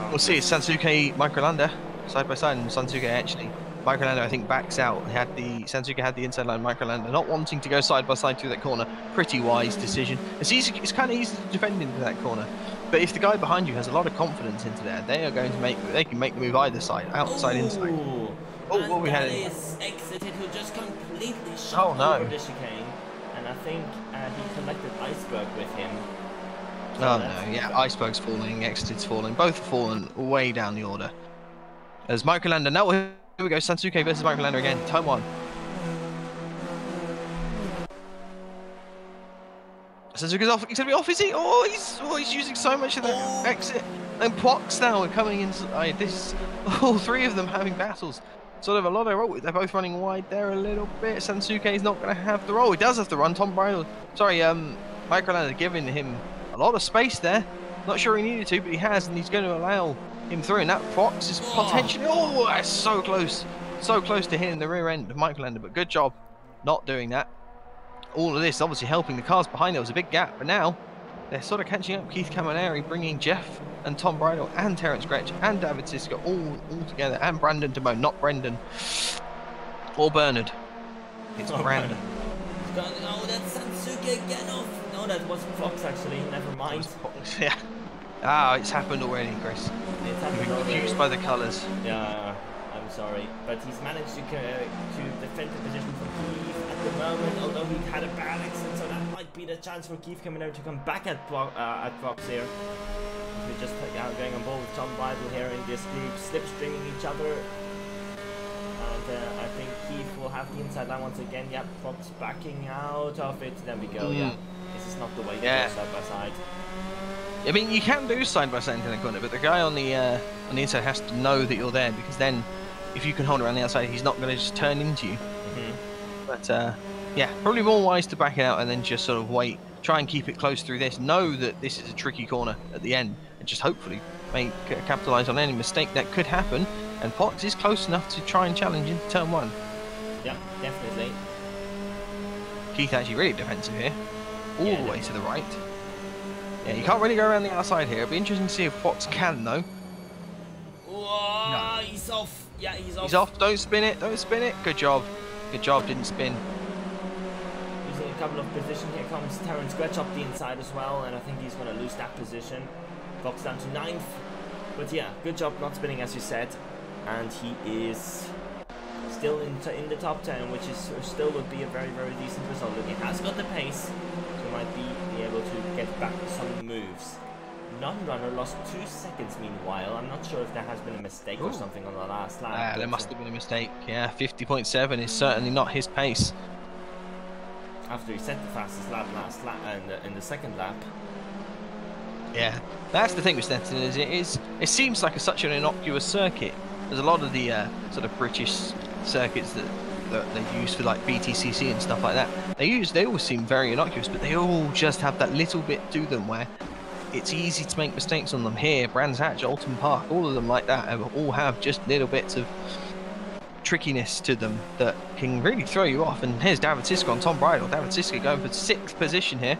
we'll see. It's Sansuke, Microlander, side by side, and Sansuke actually Microlander, I think, backs out. Sansuka had the inside line. Microlander not wanting to go side by side through that corner. Pretty wise decision. It's kind of easy to defend into that corner, but if the guy behind you has a lot of confidence into there, they can make the move either side, outside, inside. Oh, what we had is Exited, who just completely shot over the chicane, and I think he collected Iceberg with him. So oh no, yeah, Iceberg's falling, Exited's falling, both have fallen way down the order. As Microlander, now here we go, Sansuke versus Microlander again, turn 1. Sansuke's off, he's going to be off, is he? Oh, he's using so much of that exit. And Pox now are coming inside all 3 of them having battles. Sort of a lot of, they're both running wide there a little bit. Sansuke's not going to have the roll, he does have the run. Microlander giving him a lot of space there. Not sure he needed to, but he has, and he's going to allow him through. And that Fox is potentially, that's so close to hitting the rear end of Microlander. But good job not doing that. All of this obviously helping the cars behind. There was a big gap, but now they're sort of catching up. Keith Camineri bringing Jeff and Tom Bridle and Terence Gretsch and David Siska all together, and Brandon Damone, not Brendan or Bernard. It's Brandon. Oh, that's Sansuke again off. No, that was Fox actually. Never mind. Fox, yeah. Ah, it's happened already, Chris. It's happened already. Confused by the colours. Yeah, I'm sorry, but he's managed to defend the position from Keith at the moment. Although he had a bad exit, so that might be the chance for Keith coming out to come back at Fox here. We're just going on board with Tom Bridle here in this group, slipstreaming each other. And I think Keith will have the inside line once again. Yep, Fox backing out of it. There we go. Yeah, this is not the way to go side by side. I mean, you can do side by side in the corner, but the guy on the inside has to know that you're there, because then, if you can hold around the outside, he's not going to just turn into you. But yeah, probably more wise to back it out and then just sort of wait, try and keep it close through this. Know that this is a tricky corner at the end, and just hopefully capitalise on any mistake that could happen. And Fox is close enough to try and challenge into turn 1. Yep, definitely. Keith actually really defensive here, all the way to the right. Yeah, you can't really go around the outside here. It'll be interesting to see if Fox can, though. Whoa, no. He's off. Yeah, he's off. He's off. Don't spin it. Don't spin it. Good job. Good job. Didn't spin. Losing a couple of positions. Here comes Terence Gretsch up the inside as well, and I think he's going to lose that position. Fox down to 9th. But yeah, good job not spinning, as you said. And he is still in the top 10, which is still would be a very, very decent result. Look, he has got the pace, so might be able to get back some moves. Non-runner lost 2 seconds meanwhile. I'm not sure if there has been a mistake or something on the last lap. There must have been a mistake. Yeah, 50.7 is certainly not his pace. After he set the fastest lap last lap and in the second lap. Yeah, that's the thing with Snetterton, is it seems like such an innocuous circuit. There's a lot of the sort of British circuits that they use for like BTCC and stuff like that. They always seem very innocuous, but they all just have that little bit to them where it's easy to make mistakes on them. Here, Brands Hatch, Alton Park, all of them like that all have just little bits of trickiness to them that can really throw you off. And here's David Siska on Tom Bridle. David Siska going for 6th position here,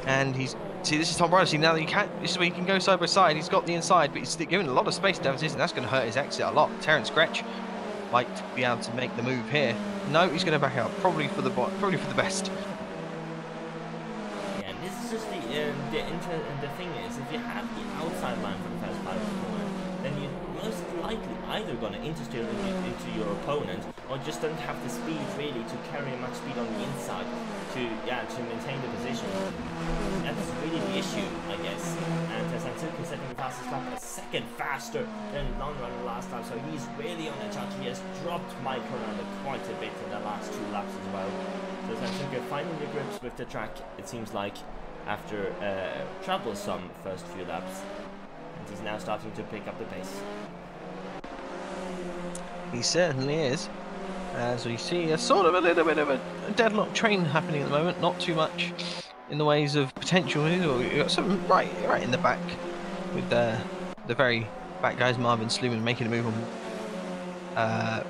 and this is Tom Bridle. See, now this is where you can go side by side. He's got the inside, but he's giving a lot of space to David Siska. That's going to hurt his exit a lot. Terence Gretsch might be able to make the move here. No, he's going to back out. Probably for the best. Yeah, and this is just the thing is, if you have the outside line for the first 5 corner, then you're most likely either going to intersteer into your opponent, or just don't have the speed really to carry much speed on the inside to maintain the position. That's really the issue, I guess. And Sansuke setting the fastest lap a second faster than non-runner last time, so he's really on the charge. He has dropped Microlander quite a bit in the last 2 laps as well. So Sansuke finding the grips with the track, it seems like, after troublesome first few laps. And he's now starting to pick up the pace. He certainly is. As we see a sort of a little bit of a deadlock train happening at the moment, not too much in the ways of potential. We've got some right in the back with the very back guys, Marvin Sluman making a move on. I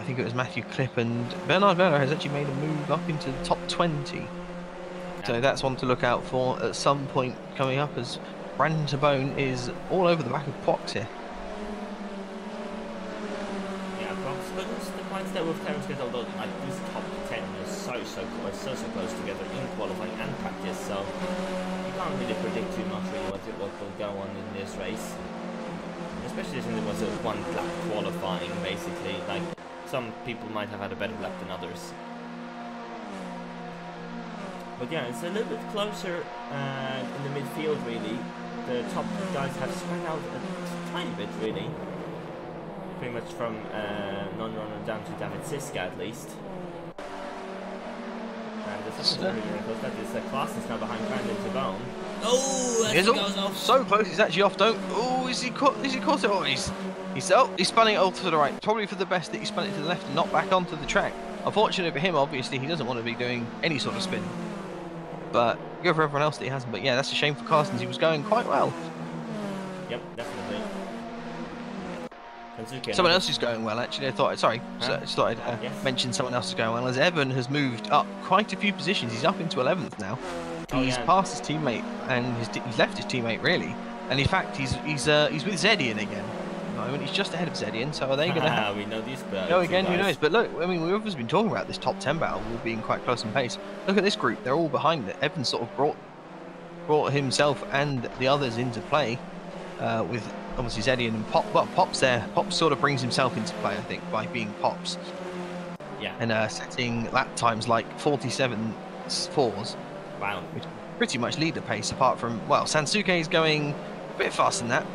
think it was Matthew Clipp, and Bernard Werner has actually made a move up into the top 20. So that's one to look out for at some point coming up, as Brandon Tabone is all over the back of Pox here. Yeah, there with Terence, because although like these top 10 are so close together in qualifying and practice, so you can't really predict too much really what will go on in this race. Especially since it was a one lap qualifying, basically. Like some people might have had a better lap than others. But yeah, it's a little bit closer in the midfield really. The top guys have spread out a tiny bit really. Pretty much from non-runner down to David Siska at least. And the second because that is Klaassen's now behind Brandon Tabone. Oh, as he goes off. So close, he's actually off. Oh, is he caught it? Oh, he's spunning it all to the right. Probably for the best that he spun it to the left and not back onto the track. Unfortunately for him, obviously, he doesn't want to be doing any sort of spin. But good for everyone else that he hasn't. But yeah, that's a shame for Carstens. He was going quite well. Yep, definitely. Someone else is going well, actually. I thought I'd mention someone else is going well, as Evan has moved up quite a few positions. He's up into 11th now. He's passed his teammate, and he's left his teammate really. And in fact, he's with Zedian again. At the moment, he's just ahead of Zedian. So are they going to? We know these. Go again, who knows? But look, I mean, we've always been talking about this top 10 battle all being quite close in pace. Look at this group; they're all behind it. Evan sort of brought himself and the others into play with. Obviously Zedian and Pop's there. Pop sort of brings himself into play, I think, by being Pops. Yeah. And setting lap times like 47.4s. Wow. Which pretty much lead the pace, apart from, well, Sansuke is going a bit faster than that.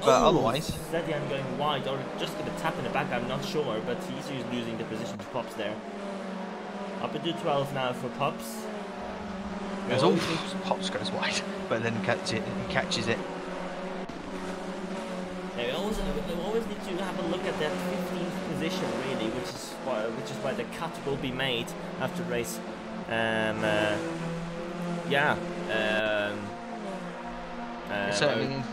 But otherwise... Zedian going wide, or just going to tap in the back, I'm not sure, but he's losing the position to Pops there. Up into 12 now for Pops. Pops goes wide, but then he catches it. They always need to have a look at that 15th position really, which is why the cut will be made after race. Certainly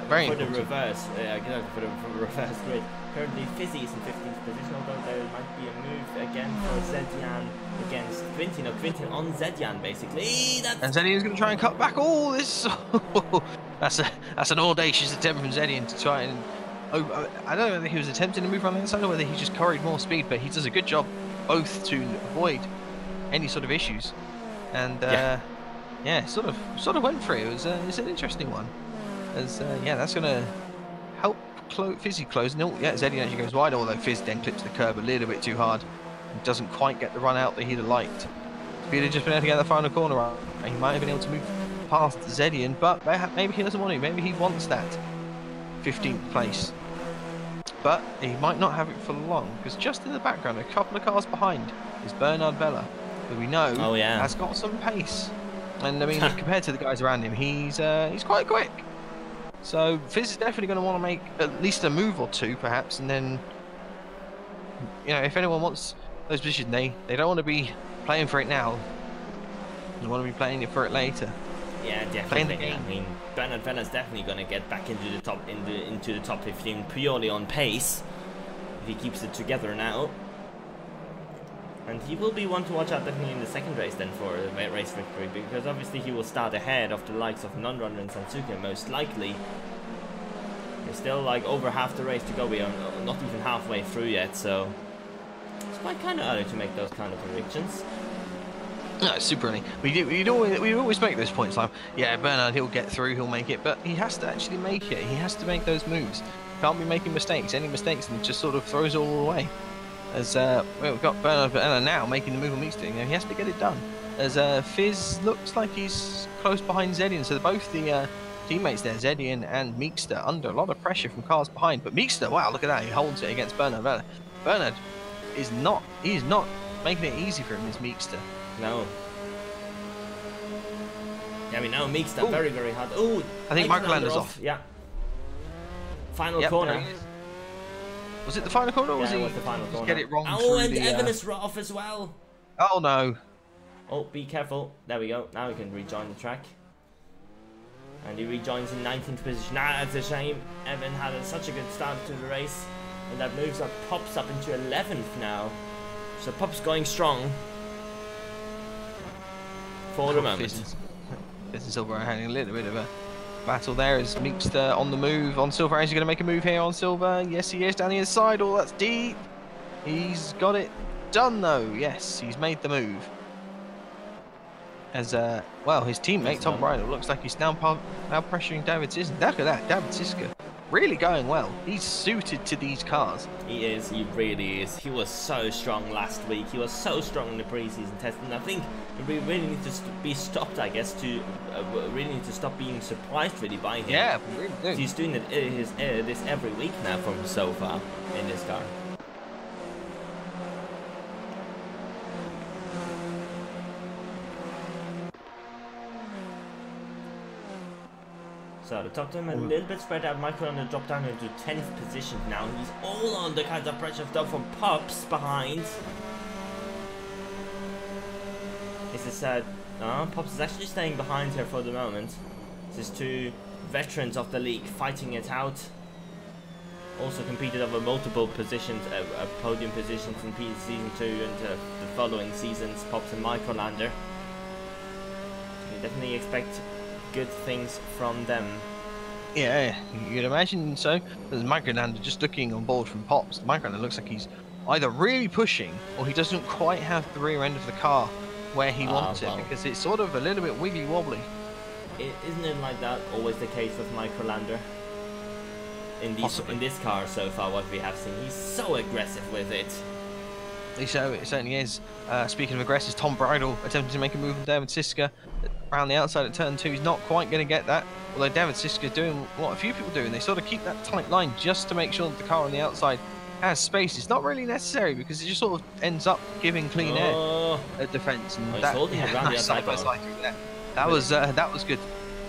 very for the important. reverse, for the reverse grid. Currently Fizzy is in 15th position, although there might be a move again for Zedian against Quintin, or Quintin on Zedian basically. And Zedian's going to try and cut back. Oh, this that's an audacious attempt from Zedian to try and. I don't know whether he was attempting to move around the inside or whether he just carried more speed, but he does a good job both to avoid any sort of issues. And yeah, sort of went for it. It's an interesting one. As that's going to help Fizzy close. No, yeah, Zedian actually goes wide, although Fizz then clips the curb a little bit too hard and doesn't quite get the run out that he'd have liked. If he'd have just been able to get the final corner out, he might have been able to move past Zedian, but maybe he doesn't want to. Maybe he wants that 15th place. But he might not have it for long, because just in the background, a couple of cars behind, is Bernard Vella, who we know has got some pace. And I mean, compared to the guys around him, he's quite quick. So Fizz is definitely going to want to make at least a move or two, perhaps, and then, if anyone wants those positions, they don't want to be playing for it now. They want to be playing for it later. Yeah, definitely. I mean, Bernard Vella's definitely going to get back into the top 15 purely on pace if he keeps it together now. And he will be one to watch out definitely in the second race then for a race victory, because obviously he will start ahead of the likes of Non-Runner and Sansuke most likely. There's still like over half the race to go. We are not even halfway through yet, so it's quite kind of early to make those kind of predictions. No, it's super early. We always make those points like, yeah, Bernard, he'll get through, he'll make it, but he has to actually make it. He has to make those moves. Can't be making mistakes. Any mistakes, and it just sort of throws it all away. As we've got Bernard Vella now making the move on Meekster. He has to get it done. As Fizz looks like he's close behind Zedian, so both the teammates there, Zedian and Meekster, under a lot of pressure from cars behind. But Meekster, wow, look at that, he holds it against Bernard Vella. Bernard is not making it easy for him, is Meekster. No. Yeah, we know Meekster very, very hard. Oh, I think Michael Lander's off. Yeah. Final corner. Was it the final corner, or was it he was the final corner. Get it wrong? Oh, and Evan is off as well. Oh no. Oh, be careful. There we go. Now we can rejoin the track. And he rejoins in 19th position. Ah, that's a shame. Evan had such a good start to the race, and that moves up, pops up into 11th now. So Pop's going strong for the moment. Fizz and Silver are having a little bit of a battle there as Meekster on the move on Silver. Is he going to make a move here on Silver? Yes, he is down the inside. Oh, that's deep. He's got it done though. Yes, he's made the move. As well, his teammate Tom Bridle looks like he's now pressuring David Siska. Look at that, David Siska really going well. He's suited to these cars. He is, he really is. He was so strong last week. He was so strong in the preseason test, and I think we really need to be stopped, I guess, to really need to stop being surprised really by him. Yeah, we really do. He's doing this every week now from so far in this car. So the top 10 a little bit spread out. Michael on the drop down into 10th position now. He's all under kind of pressure stuff from Pops behind. This is Pops is actually staying behind here for the moment. This is two veterans of the league fighting it out. Also competed over multiple positions, podium positions in season 2 and the following seasons. Pops and Michael Lander. You definitely expect good things from them. Yeah, you'd imagine so. There's Maganander just looking on board from Pops. Maganander looks like he's either really pushing or he doesn't quite have the rear end of the car where he wants it, because it's sort of a little bit wiggly wobbly. Isn't it like that always the case with Michael Lander? In this car so far, what we have seen, he's so aggressive with it. So it certainly is. Speaking of aggressive, Tom Bridle attempting to make a move on David Siska around the outside at turn 2. He's not quite going to get that. Although David Siska doing what a few people do, and they sort of keep that tight line just to make sure that the car on the outside has space. It's not really necessary because it just sort of ends up giving clean air at defence. And he's holding it around the outside. That was good.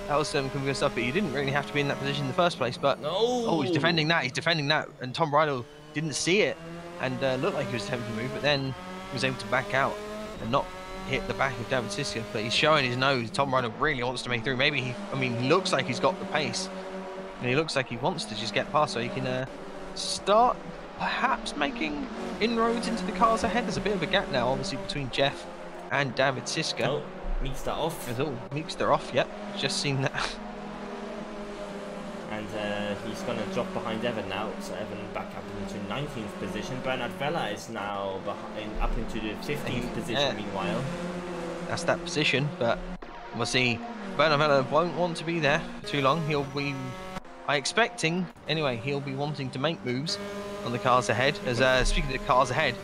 That was some good stuff. But you didn't really have to be in that position in the first place. But he's defending that. He's defending that, and Tom Bridle didn't see it. And looked like he was attempting to move, but then he was able to back out and not hit the back of David Siska. But he's showing his nose. Tom Bridle really wants to make through. Maybe he looks like he's got the pace, and he looks like he wants to just get past so he can start perhaps making inroads into the cars ahead. There's a bit of a gap now, obviously, between Jeff and David Siska. Oh, Meekster off. Meekster off, yep. Just seen that. And he's going to drop behind Evan now, so Evan back up into 19th position. Bernard Vella is now up into the 15th position meanwhile. That's that position, but we'll see. Bernard Vella won't want to be there for too long. He'll be, expecting, anyway, he'll be wanting to make moves on the cars ahead. As speaking of the cars ahead,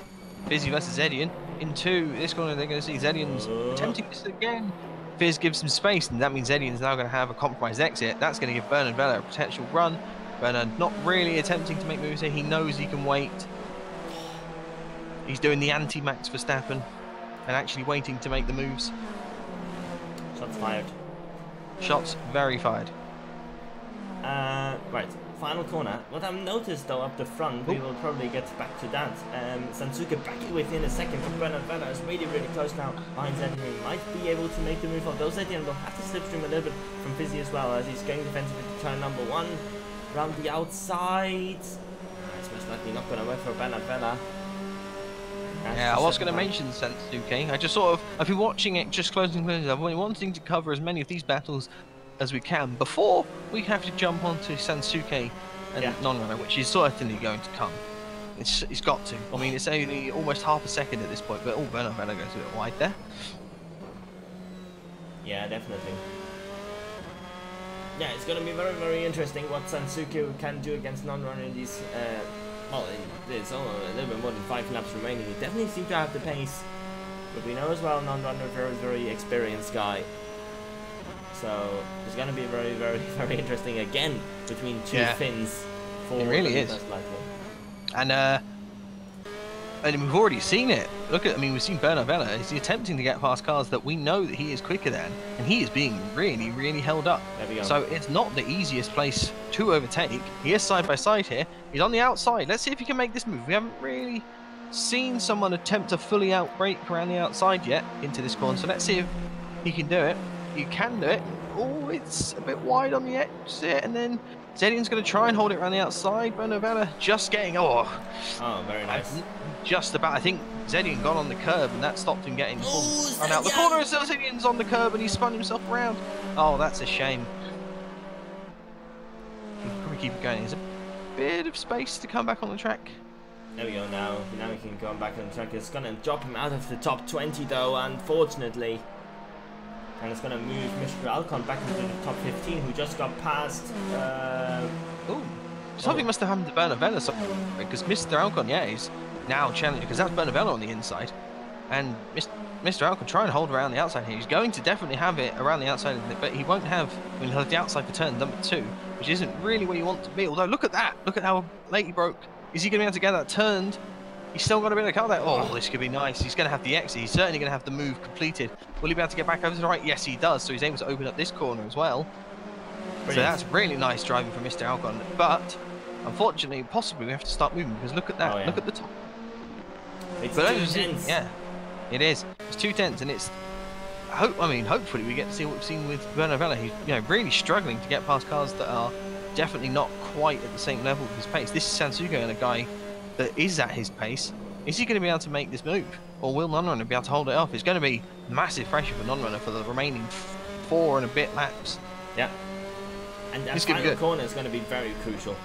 Fizzy versus Zedian. Into this corner, they're going to see Zedian's attempting this again. Fizz gives him space, and that means Zedian's now going to have a compromised exit. That's going to give Bernard Vella a potential run. Bernard not really attempting to make moves here. He knows he can wait. He's doing the anti-Max Verstappen and actually waiting to make the moves. Shots fired. Shots very fired. Right, final corner. What I've noticed though up the front, we will probably get back to that. Sansuke back within a second, but Bernard Vella is really close now behind Zedian. He might be able to make the move, although Zedian will have to slipstream a little bit from Fizzy as well, as he's going defensively to turn number 1. Around the outside. It's most likely not going to work for Bernard Vella. Yeah, I was going to mention Sansuke. I just sort of, I've been watching it just closing. I've been wanting to cover as many of these battles as we can before we have to jump onto Sansuke and non-runner, which is certainly going to come. It's got to. I mean, it's only almost half a second at this point, but Bernard Vella goes a bit wide there. Yeah, definitely. Yeah, it's going to be very interesting what Sansuke can do against non-runner in these. Well, there's only a little bit more than 5 laps remaining. He definitely seems to have the pace, but we know as well non-runner very experienced guy. So it's going to be very interesting again between two Finns. It really is. And we've already seen it. Look at, we've seen Bernard Vella. He's attempting to get past cars that we know that he is quicker than, and he is being really held up. There we go. So it's not the easiest place to overtake. He is side by side here. He's on the outside. Let's see if he can make this move. We haven't really seen someone attempt to fully outbrake around the outside yet into this corner. So let's see if he can do it. You can do it. Oh, it's a bit wide on the edge there, and then Zedian's going to try and hold it around the outside. Bernard Vella just getting very nice. Just about. I think Zedian got on the curb, and that stopped him getting run out the corner. So Zedian's on the curb, and he spun himself around. Oh, that's a shame. He'll probably keep it going. There's a bit of space to come back on the track. There we go now. Now we can go back on the track. It's going to drop him out of the top 20 though, unfortunately. And it's going to move Mr. Alcon back into the top 15, who just got past... Ooh. Something must have happened to Bernavella, because Mr. Alcon, yeah, he's now challenging, because that's Bernavella on the inside. And Mr. Alcon trying to hold around the outside here. He's going to definitely have it around the outside, but he won't have, I mean, he'll have the outside for turn number 2, which isn't really where you want to be. Although, look at that. Look at how late he broke. Is he going to be able to get that turned? He's still got a bit of car there. Oh, this could be nice. He's going to have the exit. He's certainly going to have the move completed. Will he be able to get back over to the right? Yes, he does. So he's able to open up this corner as well. Brilliant. So that's really nice driving from Mr. Alcon. But, unfortunately, possibly we have to start moving, because look at that. Oh, yeah. Look at the top. It's 2 tenths. Yeah, it is. It's 2 tenths, and it's... I mean, hopefully we get to see what we've seen with Bernavella. He's, you know, really struggling to get past cars that are definitely not quite at the same level of his pace. This is Sansugo and a guy that is at his pace. Is he going to be able to make this move? Or will Nonrunner be able to hold it off? It's going to be massive pressure for Nonrunner for the remaining 4 and a bit laps. Yeah. And that final corner is going to be very crucial.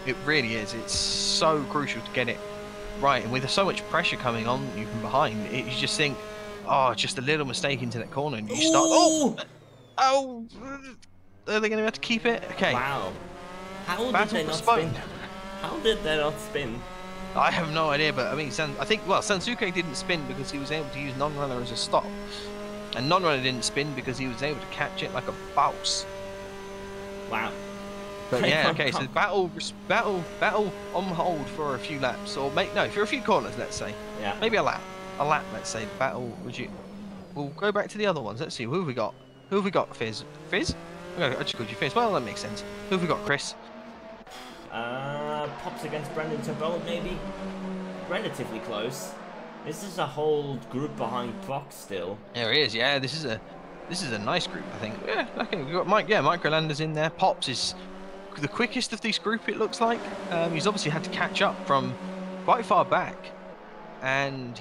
It really is. It's so crucial to get it right. And with so much pressure coming on you from behind, you just think, oh, just a little mistake into that corner and you start... Oh! Are they going to have to keep it? Okay. Wow. How did they not spin? How did they not spin? I have no idea, but I mean, Sansuke didn't spin because he was able to use Nonrunner as a stop. And Nonrunner didn't spin because he was able to catch it like a bouse. Wow. But yeah, okay, so battle on hold for a few laps, or for a few corners, let's say. Yeah. Maybe a lap, let's say. Battle. We'll go back to the other ones. Let's see, who have we got? Who have we got? Fizz? I just called you Fizz. Well, that makes sense. Who have we got, Chris? Pops against Brandon Tabot, maybe. Relatively close. This is a whole group behind Fox still. There he is. Yeah, this is a nice group, I think. Yeah, okay, we've got Mike. Yeah, Microlander's in there. Pops is the quickest of this group, it looks like. He's obviously had to catch up from quite far back, and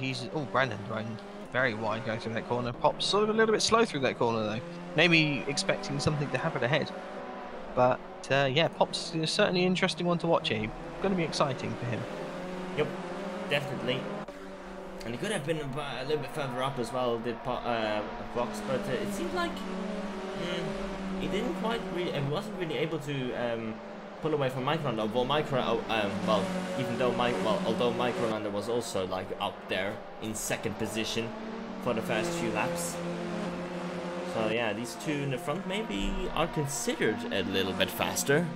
Brandon running very wide going through that corner. Pops sort of a little bit slow through that corner though. Maybe expecting something to happen ahead. But yeah, Pops is certainly an interesting one to watch here. Going to be exciting for him. Yep, definitely. And he could have been a little bit further up as well, did Fox, but it seemed like he didn't quite really, and wasn't really able to pull away from Microlander. Although Microlander was also like up there in second position for the first few laps. So yeah, these two in the front maybe are considered a little bit faster.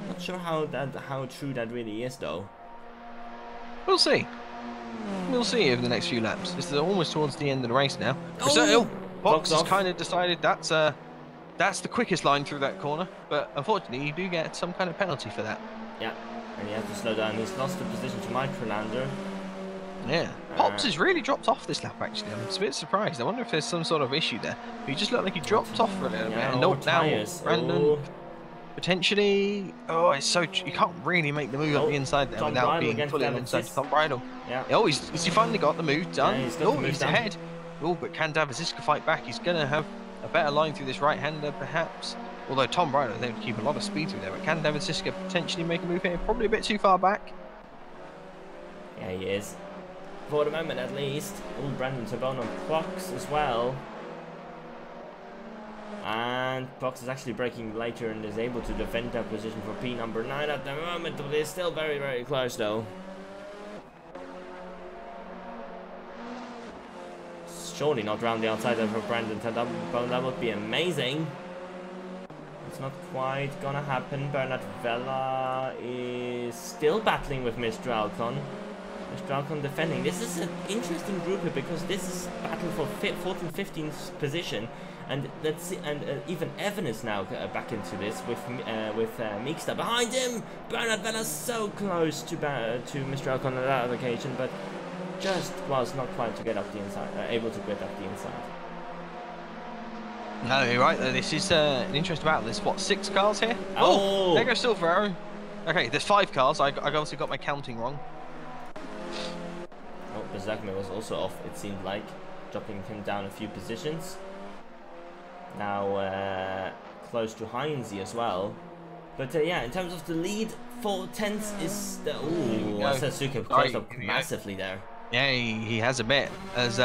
Not sure how true that really is though. We'll see. We'll see over the next few laps. This is almost towards the end of the race now. Fox has kind of decided that's the quickest line through that corner, but unfortunately you do get some kind of penalty for that. Yeah, and he has to slow down. He's lost the position to Microlander. Yeah, Pops has really dropped off this lap actually. I'm a bit surprised. I wonder if there's some sort of issue there. He just looked like he dropped off for a little bit. And now Brandon potentially. Oh, it's so you can't really make the move up the inside there without being fully inside Tom Bridle. Yeah. Oh, he finally got the move done. Yeah, he's ahead. Oh, but can Davisiska fight back? He's going to have a better line through this right-hander, perhaps. Although Tom Bridle is able to keep a lot of speed through there. But can Davisiska potentially make a move here? Probably a bit too far back. Yeah, he is. For the moment, at least. Oh, Brandon Tabone on Fox as well. And Fox is actually braking later and is able to defend that position for P number 9 at the moment, but it's still very, very close though. Surely not round the outside for Brandon Tabone, that would be amazing. It's not quite gonna happen. Bernard Vella is still battling with Mr. Alcon. Mr. Alcon defending. This is an interesting group here because this is battle for 4th and 15th position, and even Evan is now back into this with Meekster behind him. Bernard Vella so close to Mr. Alcon on that occasion, but just was not quite to get up the inside, able to get up the inside. No, you're right. This is an interesting battle. There's what, 6 cars here? Oh, there goes Silvero. Okay, there's 5 cars. I obviously got my counting wrong. Oh, Bezakme was also off, it seemed like, dropping him down a few positions. Now close to Heinze as well. But yeah, in terms of the lead, 4 tenths is the... Ooh, Sasuke closed up massively there. Yeah, he has a bit. As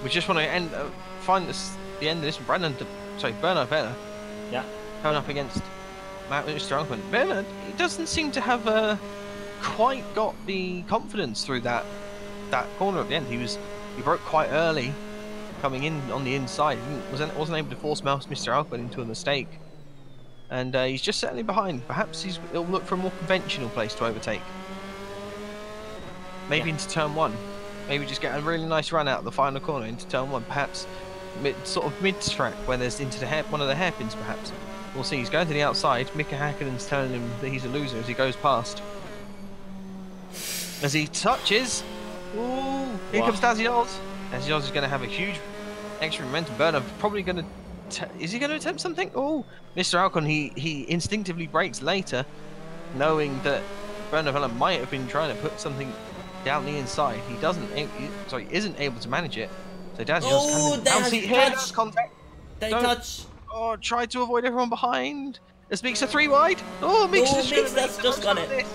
we just want to find the end of this. Bernard Vella. Yeah. Coming up against Mr. Alkman. Bernard, he doesn't seem to have quite got the confidence through that corner at the end. He broke quite early, coming in on the inside. He wasn't able to force Mr. Alkman into a mistake. And he's just settling behind. Perhaps he'll look for a more conventional place to overtake. Maybe into turn 1. Maybe just get a really nice run out of the final corner into turn 1. Perhaps sort of mid-track where there's into one of the hairpins. Perhaps we'll see. He's going to the outside. Mika Häkkinen's telling him that he's a loser as he goes past. As he touches, ooh! Here comes Dazzy Oz. Dazzy Oz is going to have a huge extra momentum. Bernard probably going to. Is he going to attempt something? Oh, Mr. Alcon, he instinctively brakes later, knowing that Bernard Vella might have been trying to put something down the inside. He isn't able to manage it. So Dazzy Oz here. Contact. They touch. Oh, tried to avoid everyone behind. This makes a 3 wide. Oh, Mix that's just got it.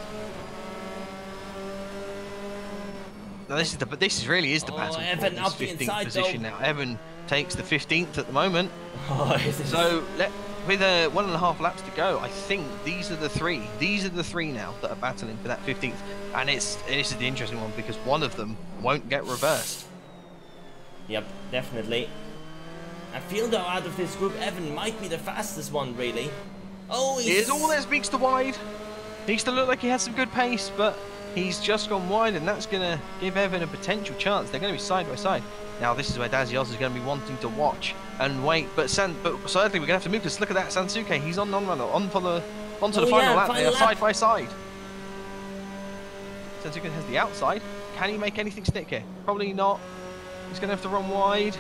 Now this really is the battle. Evan up the 15th inside position though. now. Evan takes the 15th at the moment. Oh, so with 1.5 laps to go, I think these are the three. These are the 3 now that are battling for that 15th, and this is the interesting one because one of them won't get reversed. Yep, definitely. I feel though out of this group, Evan might be the fastest one, really. Oh, he's all that speaks to wide. He used to look like he had some good pace, but he's just gone wide, and that's going to give Evan a potential chance. They're going to be side by side. Now, this is where Dazzy Oz is going to be wanting to watch and wait. But certainly we're going to have to move this. Look at that, Sansuke. He's on non-runner, onto the final lap. They are side by side. Sansuke has the outside. Can he make anything stick here? Probably not. He's going to have to run wide.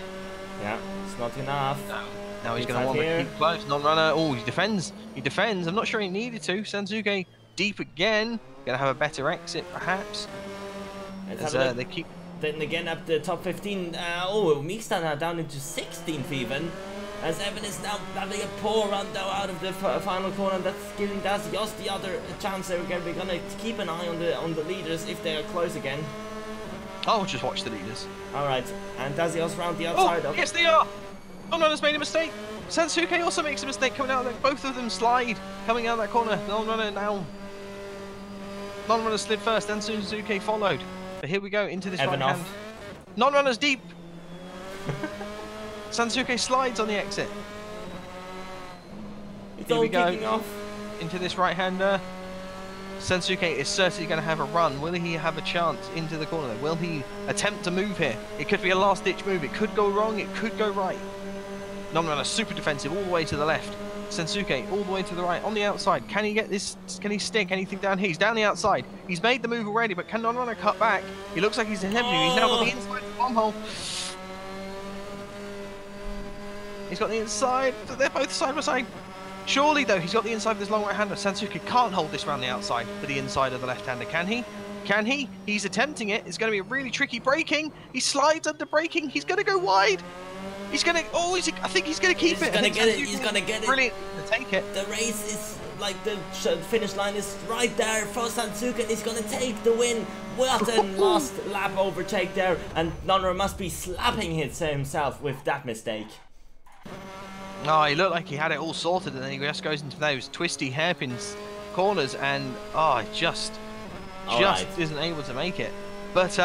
Yeah, it's not enough. No. Now he's going to want to keep close. Non-runner. Oh, he defends. He defends. I'm not sure he needed to. Sansuke deep again. Going to have a better exit, perhaps. As they keep. Then again, up the top 15. Miksta now down into 16th even. As Evan is now having a poor run though out of the final corner. That's giving Dazzy Oz the other chance. They're going to keep an eye on the leaders if they are close again. I'll just watch the leaders. All right, and Dazzy Oz round the outside. Yes, they are. Non-runner's made a mistake. Sansuke also makes a mistake coming out of that. Both of them slide coming out of that corner. Non-runner now. Non-runner slid first, and Sansuke followed. But here we go into this right hand. Non-runner's deep. Sansuke slides on the exit. It's here all we go kicking off. Into this right-hander. Sansuke is certainly going to have a run. Will he have a chance into the corner? Will he attempt to move here? It could be a last-ditch move. It could go wrong. It could go right. Non-runner super defensive all the way to the left. Sansuke all the way to the right on the outside. Can he get this? Can he stick anything down here? He's down the outside. He's made the move already, but can non-runner cut back? He looks like he's attempting. He's now got the inside of the bomb hole. He's got the inside. They're both side by side. Surely, though, he's got the inside of this long right-hander. Sansuke can't hold this round the outside for the inside of the left-hander, can he? Can he? He's attempting it. It's going to be a really tricky braking. He slides under braking. He's going to go wide. He's going to... Oh, I think he's going to keep it. He's going to get it. He's going to get it. Brilliant to take it. The race is... Like, the finish line is right there for Sansuke, and he's going to take the win. What a last lap overtake there. And Nonra must be slapping himself with that mistake. Oh, he looked like he had it all sorted, and then he just goes into those twisty hairpins corners, and just isn't able to make it. But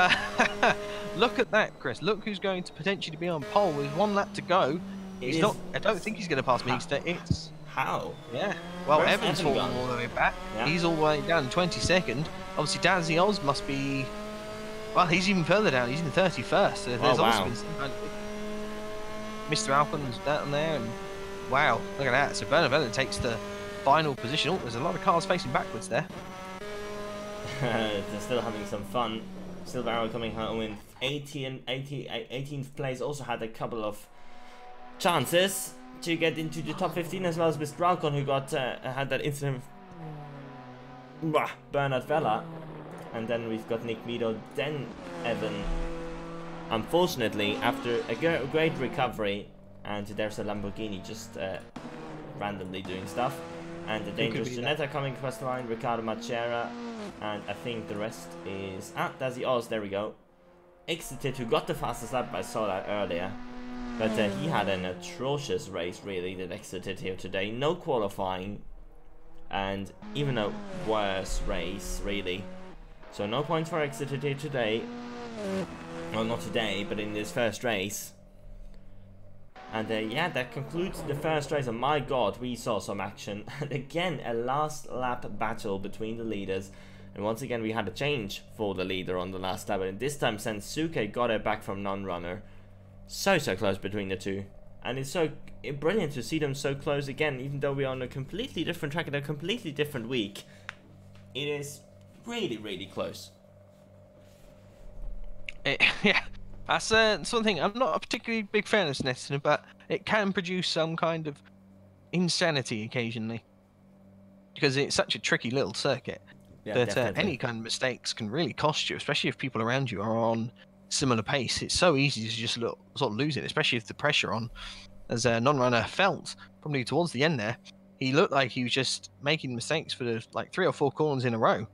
look at that, Chris. Look who's going to potentially be on pole with 1 lap to go. He's not. I don't think he's going to pass Meekster. It's how? Yeah. Well, Where's Evan's Evan fallen all the way back. Yeah. He's all the way down in 22nd. Obviously, Dazzy Oz must be. Well, he's even further down. He's in 31st. So there's also been some kind of... Mr. Alcon's down there, and wow, look at that. So Bernard takes the final position. Oh, there's a lot of cars facing backwards there. They're still having some fun. Silver Arrow coming home in 18th place. Also had a couple of chances to get into the top 15, as well as Mr. Alcon, who got had that incident with Bernard Vella. And then we've got Nick Meadow, then Evan. Unfortunately, after a great recovery, and there's a Lamborghini just randomly doing stuff. And the dangerous Janetta coming across the line, Riccardo Machera, and I think the rest is... Ah, that's the Oz, there we go. Exited, who got the fastest lap, I saw that earlier. But he had an atrocious race, really, that exited here today. No qualifying, and even a worse race, really. So no points for exited here today. Well, not today, but in this first race. And yeah, that concludes the first race, and my god, we saw some action. And again, a last lap battle between the leaders. And once again, we had a change for the leader on the last lap. And this time, Sensuke got it back from non-runner. So close between the two. And it's so brilliant to see them so close again, even though we're on a completely different track and a completely different week. It is really close. Yeah. That's something. I'm not a particularly big fan of Snetterton, but it can produce some kind of insanity occasionally. Because it's such a tricky little circuit that any kind of mistakes can really cost you, especially if people around you are on similar pace. It's so easy to just sort of lose it, especially if the pressure on, as a non-runner felt, probably towards the end there. He looked like he was just making mistakes for the, like 3 or 4 corners in a row.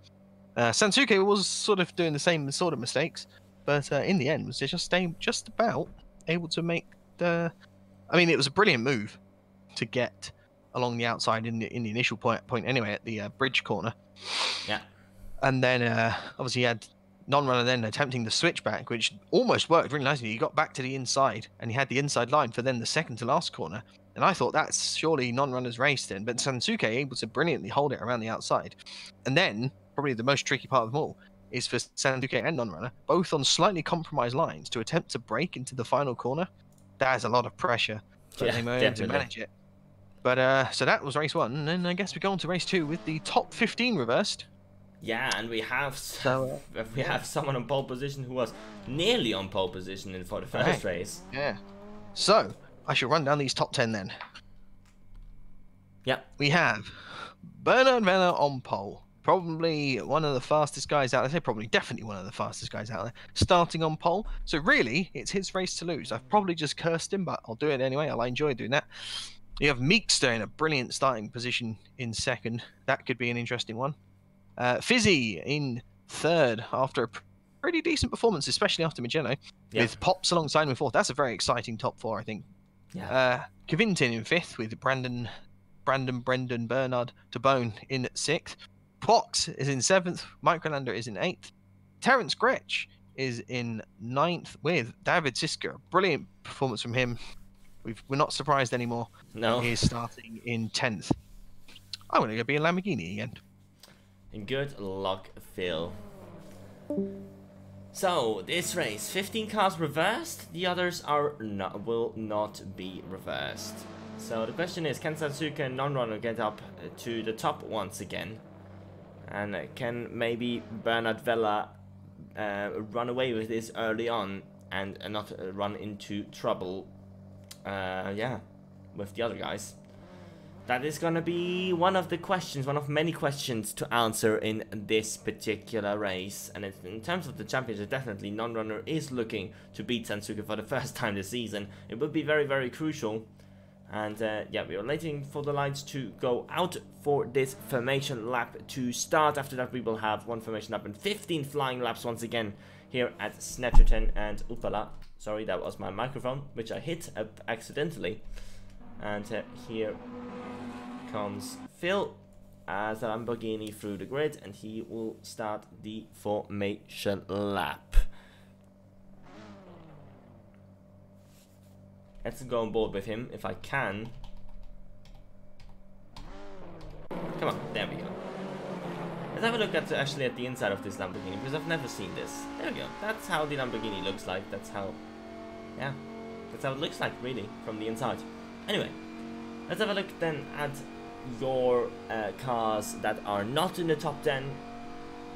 Sansuke was sort of doing the same sort of mistakes, but in the end was just about able to make the... I mean, it was a brilliant move to get along the outside in the initial point anyway, at the bridge corner. Yeah. And then obviously he had non-runner then attempting the switchback, which almost worked really nicely. He got back to the inside, and he had the inside line for then the second to last corner. And I thought that's surely non-runner's race then, but Sansuke able to brilliantly hold it around the outside. And then, probably the most tricky part of them all, is for Sansuke and non-runner, both on slightly compromised lines, to attempt to break into the final corner. That is a lot of pressure, but they were able to manage it. But so that was race 1, and then I guess we go on to race 2 with the top 15 reversed. Yeah, and we have have someone on pole position who was nearly on pole position for the first race. Yeah. So I shall run down these top 10 then. Yeah. We have Bernard Venner on pole. Probably one of the fastest guys out there. I say probably, definitely one of the fastest guys out there. Starting on pole. So really, it's his race to lose. I've probably just cursed him, but I'll do it anyway. I'll enjoy doing that. You have Meekster in a brilliant starting position in second. That could be an interesting one. Fizzy in third after a pretty decent performance, especially after Magello, with Pops alongside him in fourth. That's a very exciting top 4, I think. Yeah. Cavintin in fifth with Brendan, Bernard to Bone in sixth. Pox is in seventh. Microlander is in eighth. Terence Gretsch is in ninth with David Siska. Brilliant performance from him. We're not surprised anymore. No. He's starting in 10th. I'm going to go be a Lamborghini again. Good luck, Phil. So, this race, 15 cars reversed, the others will not be reversed. So the question is, can Sansuke and non-runner get up to the top once again? And can maybe Bernard Vella run away with this early on and not run into trouble, with the other guys? That is going to be one of the questions, one of many questions to answer in this particular race. And in terms of the championship, definitely non-runner is looking to beat Sansuke for the first time this season. It would be very crucial. And yeah, we are waiting for the lights to go out for this formation lap to start. After that, we will have one formation lap and 15 flying laps once again here at Snetterton. And oopala, sorry, that was my microphone, which I hit accidentally. And here comes Phil as a Lamborghini through the grid, and he will start the formation lap. Let's go on board with him if I can. Come on, there we go. Let's have a look at actually at the inside of this Lamborghini, because I've never seen this. There we go. That's how the Lamborghini looks like. That's how it looks like, really, from the inside. Anyway, let's have a look then at your cars that are not in the top 10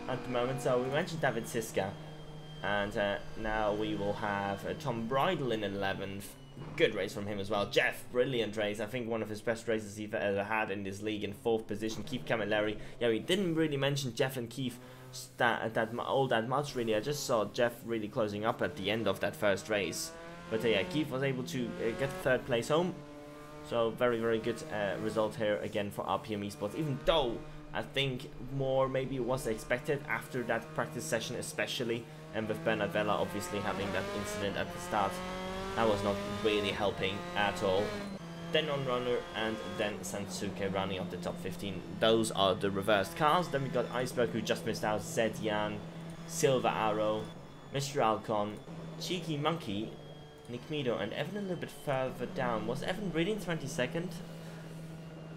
at the moment. So we mentioned David Siska, and now we will have Tom Bridle in 11th. Good race from him as well. Jeff, brilliant race. I think one of his best races he's ever had in this league in 4th position. Keith Camilleri. Yeah, we didn't really mention Jeff and Keith all that much, really. I just saw Jeff really closing up at the end of that first race. But yeah, Keith was able to get 3rd place home. So very, very good result here again for RPM Esports, even though I think more maybe was expected after that practice session especially, and with Bernard Vella obviously having that incident at the start. That was not really helping at all. Then on Runner and then Sansuke running up the top 15. Those are the reversed cars. Then we got Iceberg who just missed out, Zed Yan, Silver Arrow, Mr. Alcon, Cheeky Monkey, Nick Mido, and Evan a little bit further down. Was Evan really in 22nd?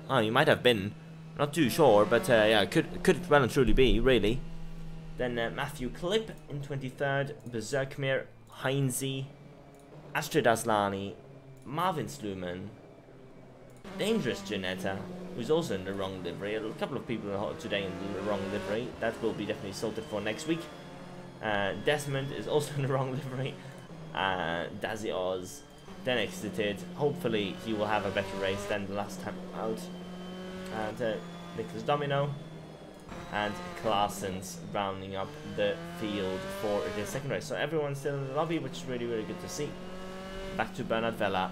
Oh, he might have been. Not too sure, but yeah, could well and truly be, really. Then Matthew Klipp in 23rd, Berserkmir, Heinze, Astrid Aslani, Marvin Sluman, Dangerous Janetta, who's also in the wrong livery. A couple of people today in the wrong livery. That will be definitely sorted for next week. Desmond is also in the wrong livery. Dazzy Oz then exited. Hopefully he will have a better race than the last time out. And Nicholas Domino and Claessens rounding up the field for the second race. So everyone's still in the lobby, which is really, really good to see. Back to Bernard Vella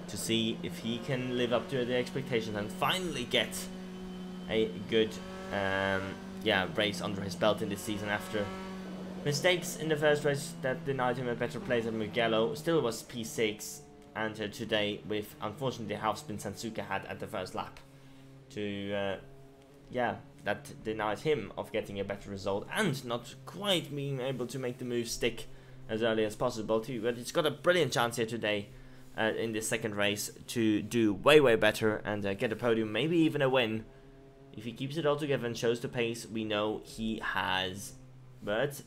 to see if he can live up to the expectations and finally get a good yeah, race under his belt in this season after mistakes in the first race that denied him a better place at Mugello. Still was P6, and today with unfortunately the half spin Sansuke had at the first lap to yeah, that denied him of getting a better result and not quite being able to make the move stick as early as possible too. But he's got a brilliant chance here today in this second race to do way better and get a podium, maybe even a win. If he keeps it all together and shows the pace we know he has. But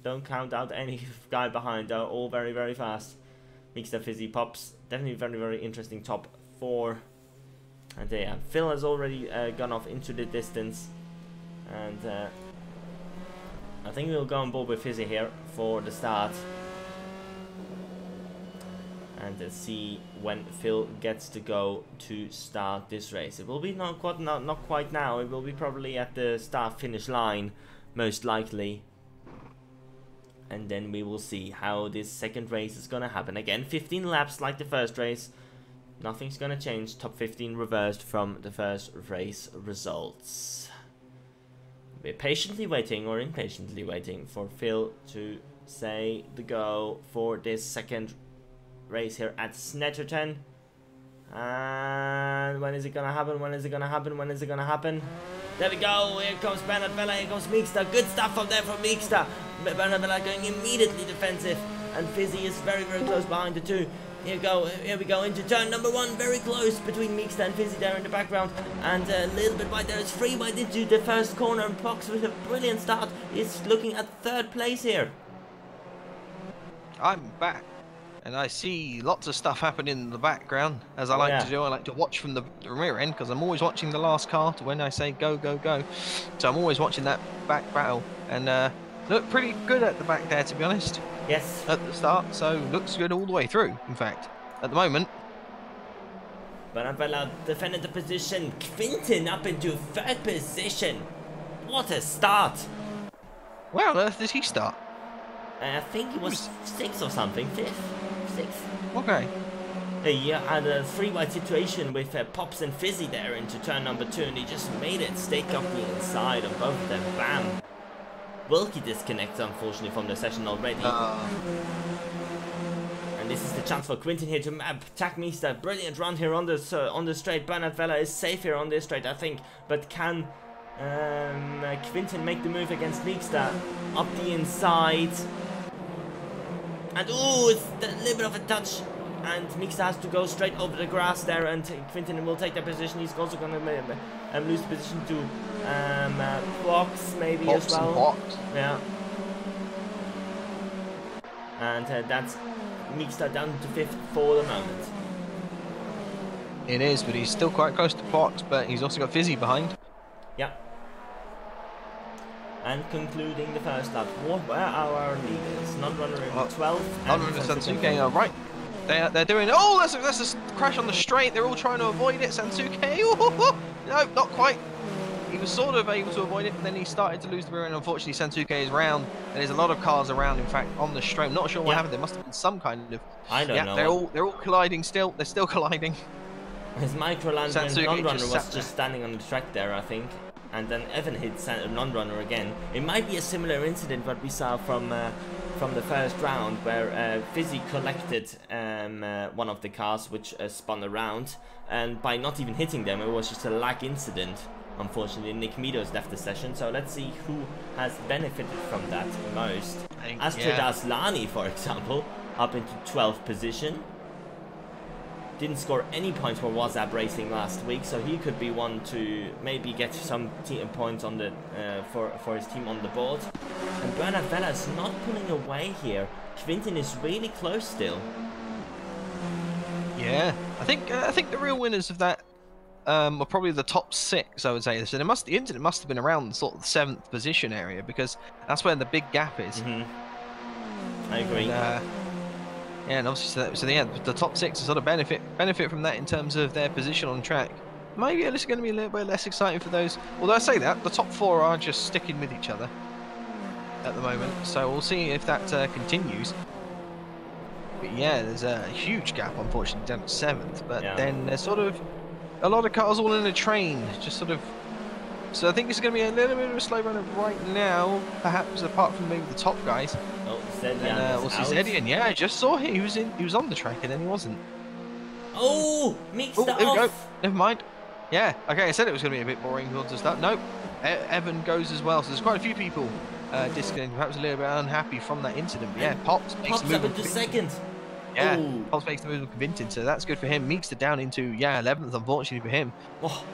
don't count out any guy behind, they're all very fast. Mixed up Fizzy Pops, definitely very interesting top 4. And yeah, Phil has already gone off into the distance. And I think we'll go on board with Fizzy here for the start. And see when Phil gets to go to start this race. It will be not quite now. It will be probably at the start-finish line, most likely. And then we will see how this second race is gonna happen. Again, 15 laps like the first race. Nothing's gonna change. Top 15 reversed from the first race results. We're patiently waiting, or impatiently waiting, for Phil to say the go for this second race here at Snetterton. And when is it gonna happen? When is it gonna happen? When is it gonna happen? There we go. Here comes Bernard Vella. Here comes Meekster. Good stuff from there from Meekster. Bernard Vella going immediately defensive, and Fizzy is very close behind the two. Here we go into turn number 1. Very close between Meekster and Fizzy there in the background, and a little bit wide there. It's free wide into the first corner, and Pox with a brilliant start is looking at 3rd place here. I'm back. And I see lots of stuff happening in the background, as I like to do. I like to watch from the rear end, because I'm always watching the last car to when I say go. So I'm always watching that back battle. And looked pretty good at the back there, to be honest. Yes. At the start, so looks good all the way through, in fact, at the moment. Bernard Vella defended the position. Quinten up into 3rd position. What a start. Where on earth did he start? I think he was 6th or something. 6th. Okay. He had a 3-wide situation with Pops and Fizzy there into turn number 2, and he just made it stake up the inside of both of them. Bam. Wilkie disconnects, unfortunately, from the session already. And this is the chance for Quinten here to attack Meekster. Brilliant run here on the straight. Bernard Vella is safe here on this straight, I think. But can Quinten make the move against Meekster? Up the inside. And ooh, it's a little bit of a touch. And Meekster has to go straight over the grass there, and Quinten will take that position. He's also going to lose the position to Fox maybe Fox as well. Fox. Yeah. And that's Meekster down to 5th for the moment. It is, but he's still quite close to Fox, but he's also got Fizzy behind. Yeah. And concluding the first lap, what were our leaders? Non-runner in 12th. Non-runner Sansuke are right. They're doing. Oh, that's a crash on the straight. They're all trying to avoid it. Sansuke. No, not quite. He was sort of able to avoid it, but then he started to lose the rear end. Unfortunately, Santuke is round. And there's a lot of cars around, in fact, on the straight. I'm not sure what happened. There must have been some kind of... I don't know. They're all colliding still. They're still colliding. His micro-lander and non-runner was just standing on the track there, I think. And then Evan hit non-runner again. It might be a similar incident what we saw from the first round, where Fizzy collected one of the cars which spun around, and by not even hitting them, it was just a lag incident. Unfortunately, Nick Meadows left the session, so let's see who has benefited from that most. Astrid Aslani, for example, up into 12th position. Didn't score any points for WhatsApp Racing last week, so he could be one to maybe get some points on the for his team on the board. And Bernard Vella is not pulling away here. Quintin is really close still. Yeah, I think the real winners of that were probably the top 6, I would say. So the incident must have been around sort of the 7th position area, because that's where the big gap is. I agree. Yeah, and obviously, so the top 6 sort of benefit from that in terms of their position on track. Maybe it's going to be a little bit less exciting for those. Although I say that, the top 4 are just sticking with each other at the moment. So we'll see if that continues. But yeah, there's a huge gap, unfortunately, down at 7th. But then there's sort of a lot of cars all in a train, just sort of. So I think it's going to be a little bit of a slow runner right now, perhaps apart from maybe the top guys. Oh, Zedian, yeah, I just saw him. He was on the track and then he wasn't. Oh, mixed there off. we go. Never mind. Yeah, okay, I said it was going to be a bit boring towards the start. Nope, Evan goes as well. So there's quite a few people disconnected, perhaps a little bit unhappy from that incident. But yeah, Pops makes the move. Up into second. Yeah, Pops makes the move with Quintin, so that's good for him. Meekster down into 11th, unfortunately for him. Oh,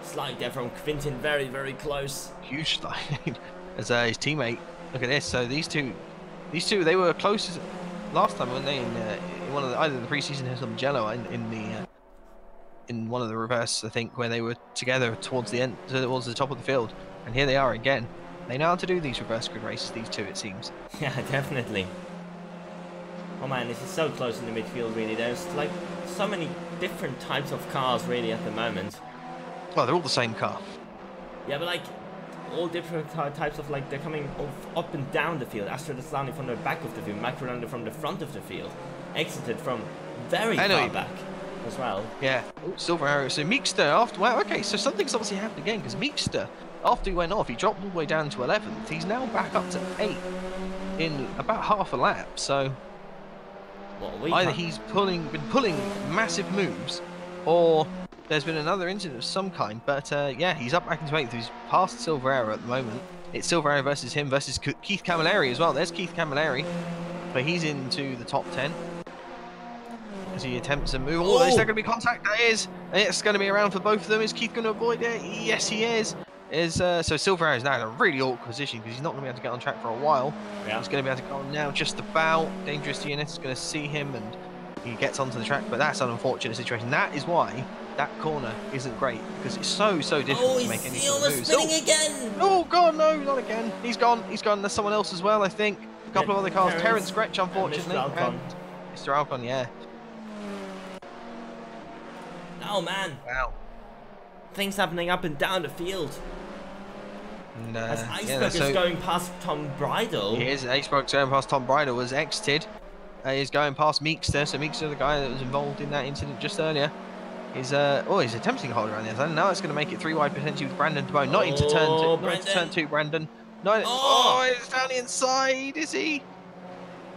slide there from Quintin, very, very close. Huge slide as his teammate. Look at this. So these two, they were closest last time when they in one of the, either the preseason or Mugello in one of the reverse, I think, where they were together towards the end, towards the top of the field, and here they are again. They know how to do these reverse grid races. These two, it seems. Yeah, definitely. Oh man, this is so close in the midfield. Really, there's like so many different types of cars really at the moment. Well, they're all the same car. Yeah, but like all different types of, like, they're coming up and down the field. Astrid Aslani from the back of the field, Macrolander from the front of the field, exited from very far back as well. Yeah, Silver Arrow. So Meekster after, wow, okay, so something's obviously happened again, because Meekster, after he went off, he dropped all the way down to 11th. He's now back up to 8th in about half a lap. So either he's been pulling massive moves, or there's been another incident of some kind. But yeah, he's up back into 8th. He's past Silver Arrow at the moment. It's Silver Arrow versus him versus Keith Camilleri as well. There's Keith Camilleri, but he's into the top 10 as he attempts a move. Oh, is there going to be contact? That is. It's going to be around for both of them. Is Keith going to avoid it? Yes, he is. So Silver Arrow is now in a really awkward position because he's not going to be able to get on track for a while. Yeah. He's going to be able to go on now just about. Dangerous Unit is going to see him and he gets onto the track, but that's an unfortunate situation. That is why that corner isn't great, because it's so difficult to make any sort of moves. Spinning again! Oh god, no, not again. He's gone. There's someone else as well, I think. A couple of other cars. Terence Gretsch, unfortunately. And Mr. Alcon, yeah. Oh man. Wow. Things happening up and down the field. And, as Iceberg is going past Tom Bridle. He is. Iceberg's going past Tom Bridle, was exited. He's going past Meekster. So Meekster, the guy that was involved in that incident just earlier, is he's attempting to hold around the outside. Now it's going to make it 3 wide potentially with Brandon DeBone. Not into turn two, Brandon. No, it's down the inside, is he?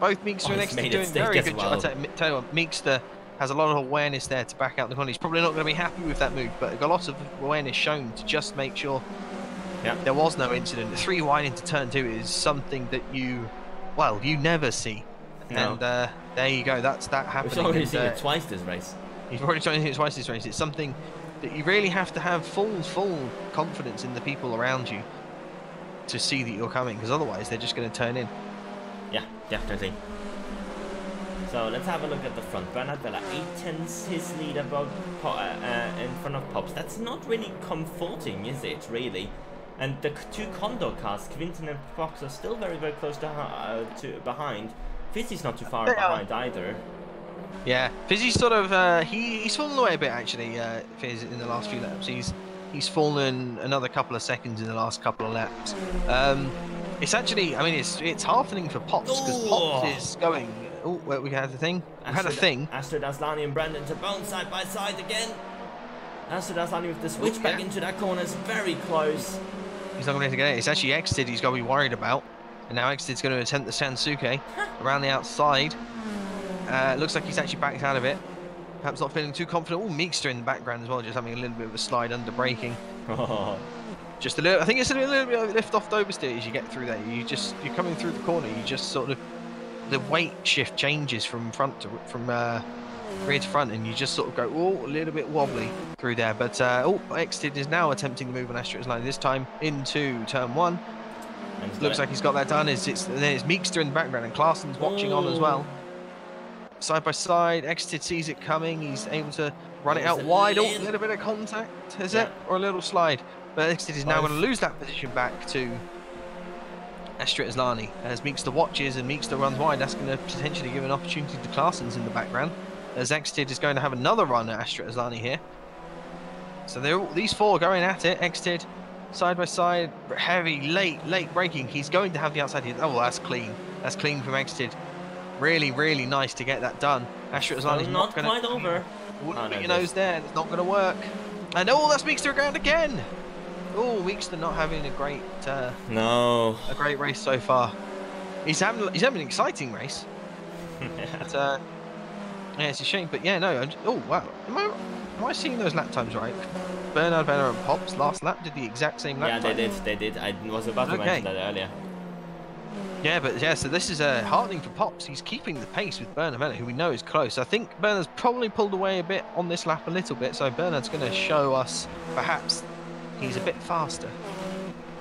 Both Meekster and Meekster doing very good job. I tell you what, Meekster has a lot of awareness there to back out the corner. He's probably not going to be happy with that move, but got lots of awareness shown to just make sure there was no incident. The 3 wide into turn 2 is something that you never see. No. And there you go, that's that happening. We've already seen it twice this race. You've already seen it twice this race. It's something that you really have to have full confidence in the people around you to see that you're coming, because otherwise they're just going to turn in. Yeah, definitely. So let's have a look at the front. Bernard Vella, 8/10 his lead above in front of Pops. That's not really comforting, is it, really? And the 2 Condor cars, Quintin and Fox, are still very close to behind. Fizzy's not too far behind either. Yeah, Fizzy's sort of he's fallen away a bit actually. Fizz in the last few laps. He's fallen another couple of seconds in the last couple of laps. It's actually, I mean, it's heartening for Pops because Pops is going. Oh, where we had the thing. We had a thing. Astrid Aslani and Brandon to bone side by side again. Astrid Aslani with the switch back into that corner is very close. He's not going to get it. It's actually Extid he's got to be worried about. And now Extid's going to attempt the Sansuke around the outside. Looks like he's actually backed out of it. Perhaps not feeling too confident. Oh, Meekster in the background as well, just having a little bit of a slide under braking. Just a little. I think it's a little bit of lift off the oversteer as you get through there. You're coming through the corner. You just sort of the weight shift changes from rear to front, and you just sort of go a little bit wobbly through there. But Extid is now attempting to move on Astrid's line this time into turn 1. Looks like he's got that done. It's Meekster in the background, and Clarkson's watching on as well. Side by side, Extid sees it coming. He's able to run it out wide. A little bit of contact, is it? Or a little slide. But Extid is now going to lose that position back to Astrid Aslani. As Meekster watches and Meekster runs wide, that's going to potentially give an opportunity to Clarkson's in the background. As Extid is going to have another run at Astrid Aslani here. So these four going at it. Extid side by side, heavy, late braking. He's going to have the outside here. Oh, that's clean. That's clean from Extid. Really, really nice to get that done. Astrid Aslani's not going to... quite over. Wouldn't put your nose there. It's not going to work. And that's Meekster aground again. Oh, Meekster not having a great... no. A great race so far. He's having an exciting race. But, yeah, it's a shame. But yeah, no. Oh, wow. Am I seeing those lap times right? Bernard, Benner and Pops last lap did the exact same lap time. Yeah, they did. I was about to mention that earlier. Yeah, but yeah, so this is heartening for Pops. He's keeping the pace with Bernard Benner, who we know is close. I think Bernard's probably pulled away a bit on this lap a little bit, so Bernard's going to show us perhaps he's a bit faster.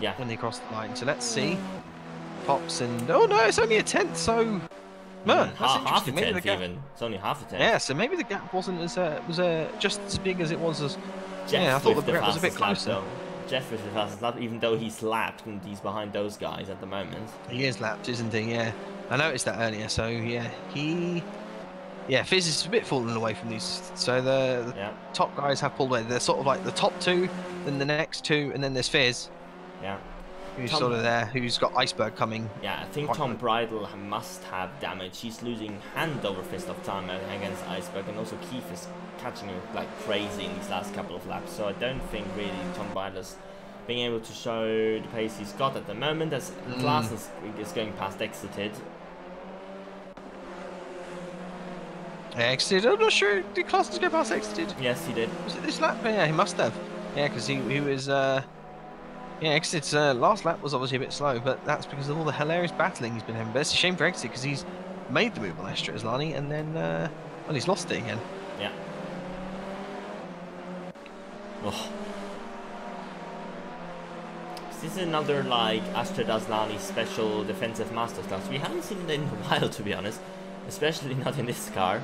Yeah. When they cross the line. So let's see. Pops and... Oh no, it's only a 10th, so... Man, that's half a interesting. 10th even. It's only half a 10th. Yeah, so maybe the gap wasn't as just as big as it was as... Jeff, yeah, I thought the gap was a bit closer. Jeff is the fastest lap, even though he's lapped and he's behind those guys at the moment. He is lapped, isn't he? Yeah. I noticed that earlier, so yeah, yeah, Fizz is a bit falling away from these. So the top guys have pulled away. They're sort of like the top two, then the next two, and then there's Fizz. Yeah. Who's sort of there, who's got Iceberg coming. Yeah, I think Tom Bridle must have damage. He's losing hand over fist of time against Iceberg, and also Keith is catching him like crazy in these last couple of laps. So I don't think really Tom Bridle's being able to show the pace he's got at the moment, as Klaassen is going past Exited. Exited? I'm not sure. Did Klaassen go past Exited? Yes, he did. Was it this lap? Yeah, he must have. Yeah, because he was... Yeah, Exit's last lap was obviously a bit slow, but that's because of all the hilarious battling he's been having. But it's a shame for Exit because he's made the move on Astrid Aslani and then, well, he's lost it again. Yeah. Oh. This is another, like, Astrid Aslani special defensive masterclass. We haven't seen it in a while, to be honest. Especially not in this car.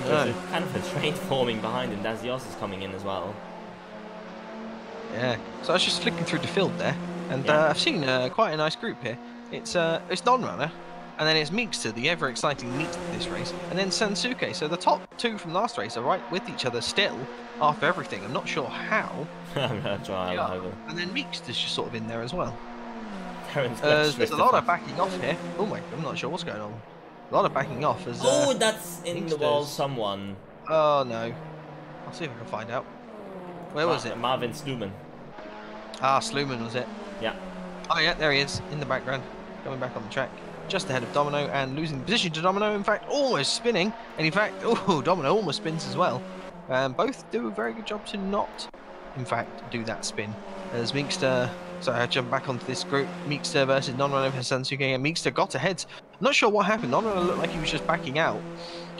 There's kind of a train forming behind him. Dazios is coming in as well. Yeah, so I was just flicking through the field there, and I've seen quite a nice group here. It's non-runner, and then it's Meekster, the ever-exciting Meekster this race, and then Sansuke. So the top two from last race are right with each other still, after everything. I'm not sure how. I'm not sure how. And then Meekster's just sort of in there as well. There's a lot of backing off here. Oh my, I'm not sure what's going on. A lot of backing off as... oh, that's in the wall, someone. Oh no. I'll see if I can find out. Where was it? Marvin Sluman. Ah, Sluman was it? Yeah. Oh yeah, there he is, in the background. Coming back on the track. Just ahead of Domino and losing position to Domino. In fact, almost spinning. And in fact, Domino almost spins as well. Both do a very good job to not, in fact, do that spin. As Meekster... So I jump back onto this group. Meekster versus Non-Runner for Sansuke. And Meekster got ahead. I'm not sure what happened. Non-Runner looked like he was just backing out.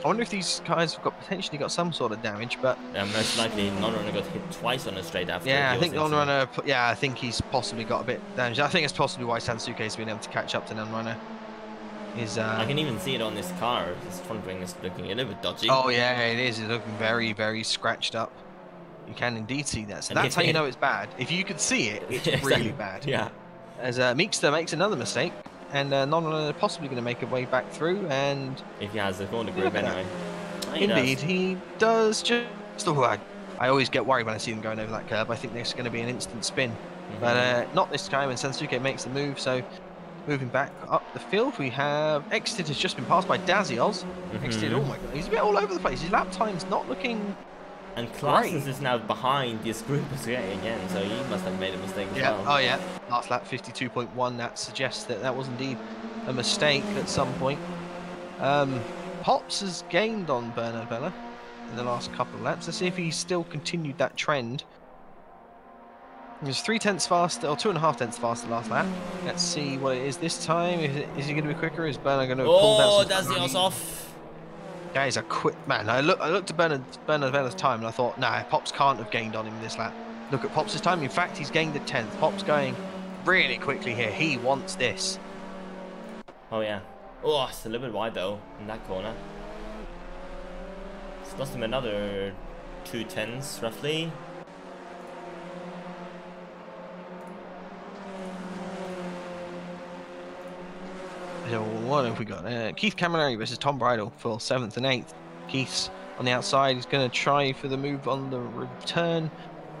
I wonder if these guys have potentially got some sort of damage, but... Yeah, most likely Non-Runner got hit twice on a straight after. Yeah, I think Non-Runner... Yeah, I think he's possibly got a bit damage. I think it's possibly why Sansuke's been able to catch up to Non-Runner. I can even see it on this car. His front wing is looking a little bit dodgy. Oh yeah, it is. It's looking very, very scratched up. You can indeed see that. So that's how you know it's bad. If you could see it, it's really bad. Yeah. As Meekster makes another mistake. And Non-Runner possibly going to make a way back through, and... if he has the corner grip anyway. Indeed, he does just... Oh, I I always get worried when I see them going over that curb. I think there's going to be an instant spin. But not this time, and Sensuke makes the move. So moving back up the field, we have Exited has just been passed by Dazioz. Exited, oh my god, he's a bit all over the place. His lap time's not looking. And Claessens is now behind this group again, so he must have made a mistake as well. Oh yeah, last lap 52.1. That suggests that that was indeed a mistake at some point. Pops has gained on Bernard Vella in the last couple of laps. Let's see if he's still continued that trend. He was 0.3 faster, or 2.5 tenths faster last lap. Let's see what it is this time. Is he going to be quicker? Is Bernard going to pull down? Oh, Dazioz off. Yeah, he's a quick man. I looked at Bernard Vella's time and I thought, nah, Pops can't have gained on him this lap. Look at Pops' time. In fact, he's gained a 10th. Pops going really quickly here. He wants this. Oh yeah. Oh, it's a little bit wide though in that corner. It's lost him another 2 tenths roughly. So what have we got? Keith Camilleri versus Tom Bridle for 7th and 8th. Keith's on the outside. He's going to try for the move on the return,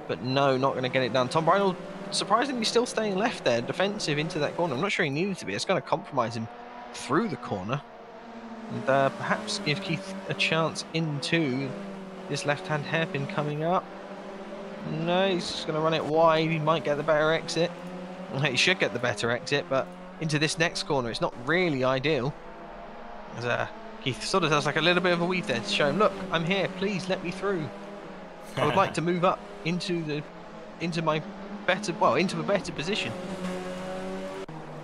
but no, not going to get it done. Tom Bridle, surprisingly, still staying left there, defensive into that corner. I'm not sure he needed to be. It's going to compromise him through the corner and perhaps give Keith a chance into this left-hand hairpin coming up. No, he's just going to run it wide. He might get the better exit. He should get the better exit, but into this next corner, it's not really ideal. As Keith sort of does like a little bit of a weave there to show him, look, I'm here, please let me through. I would like to move up into my better, well, into a better position.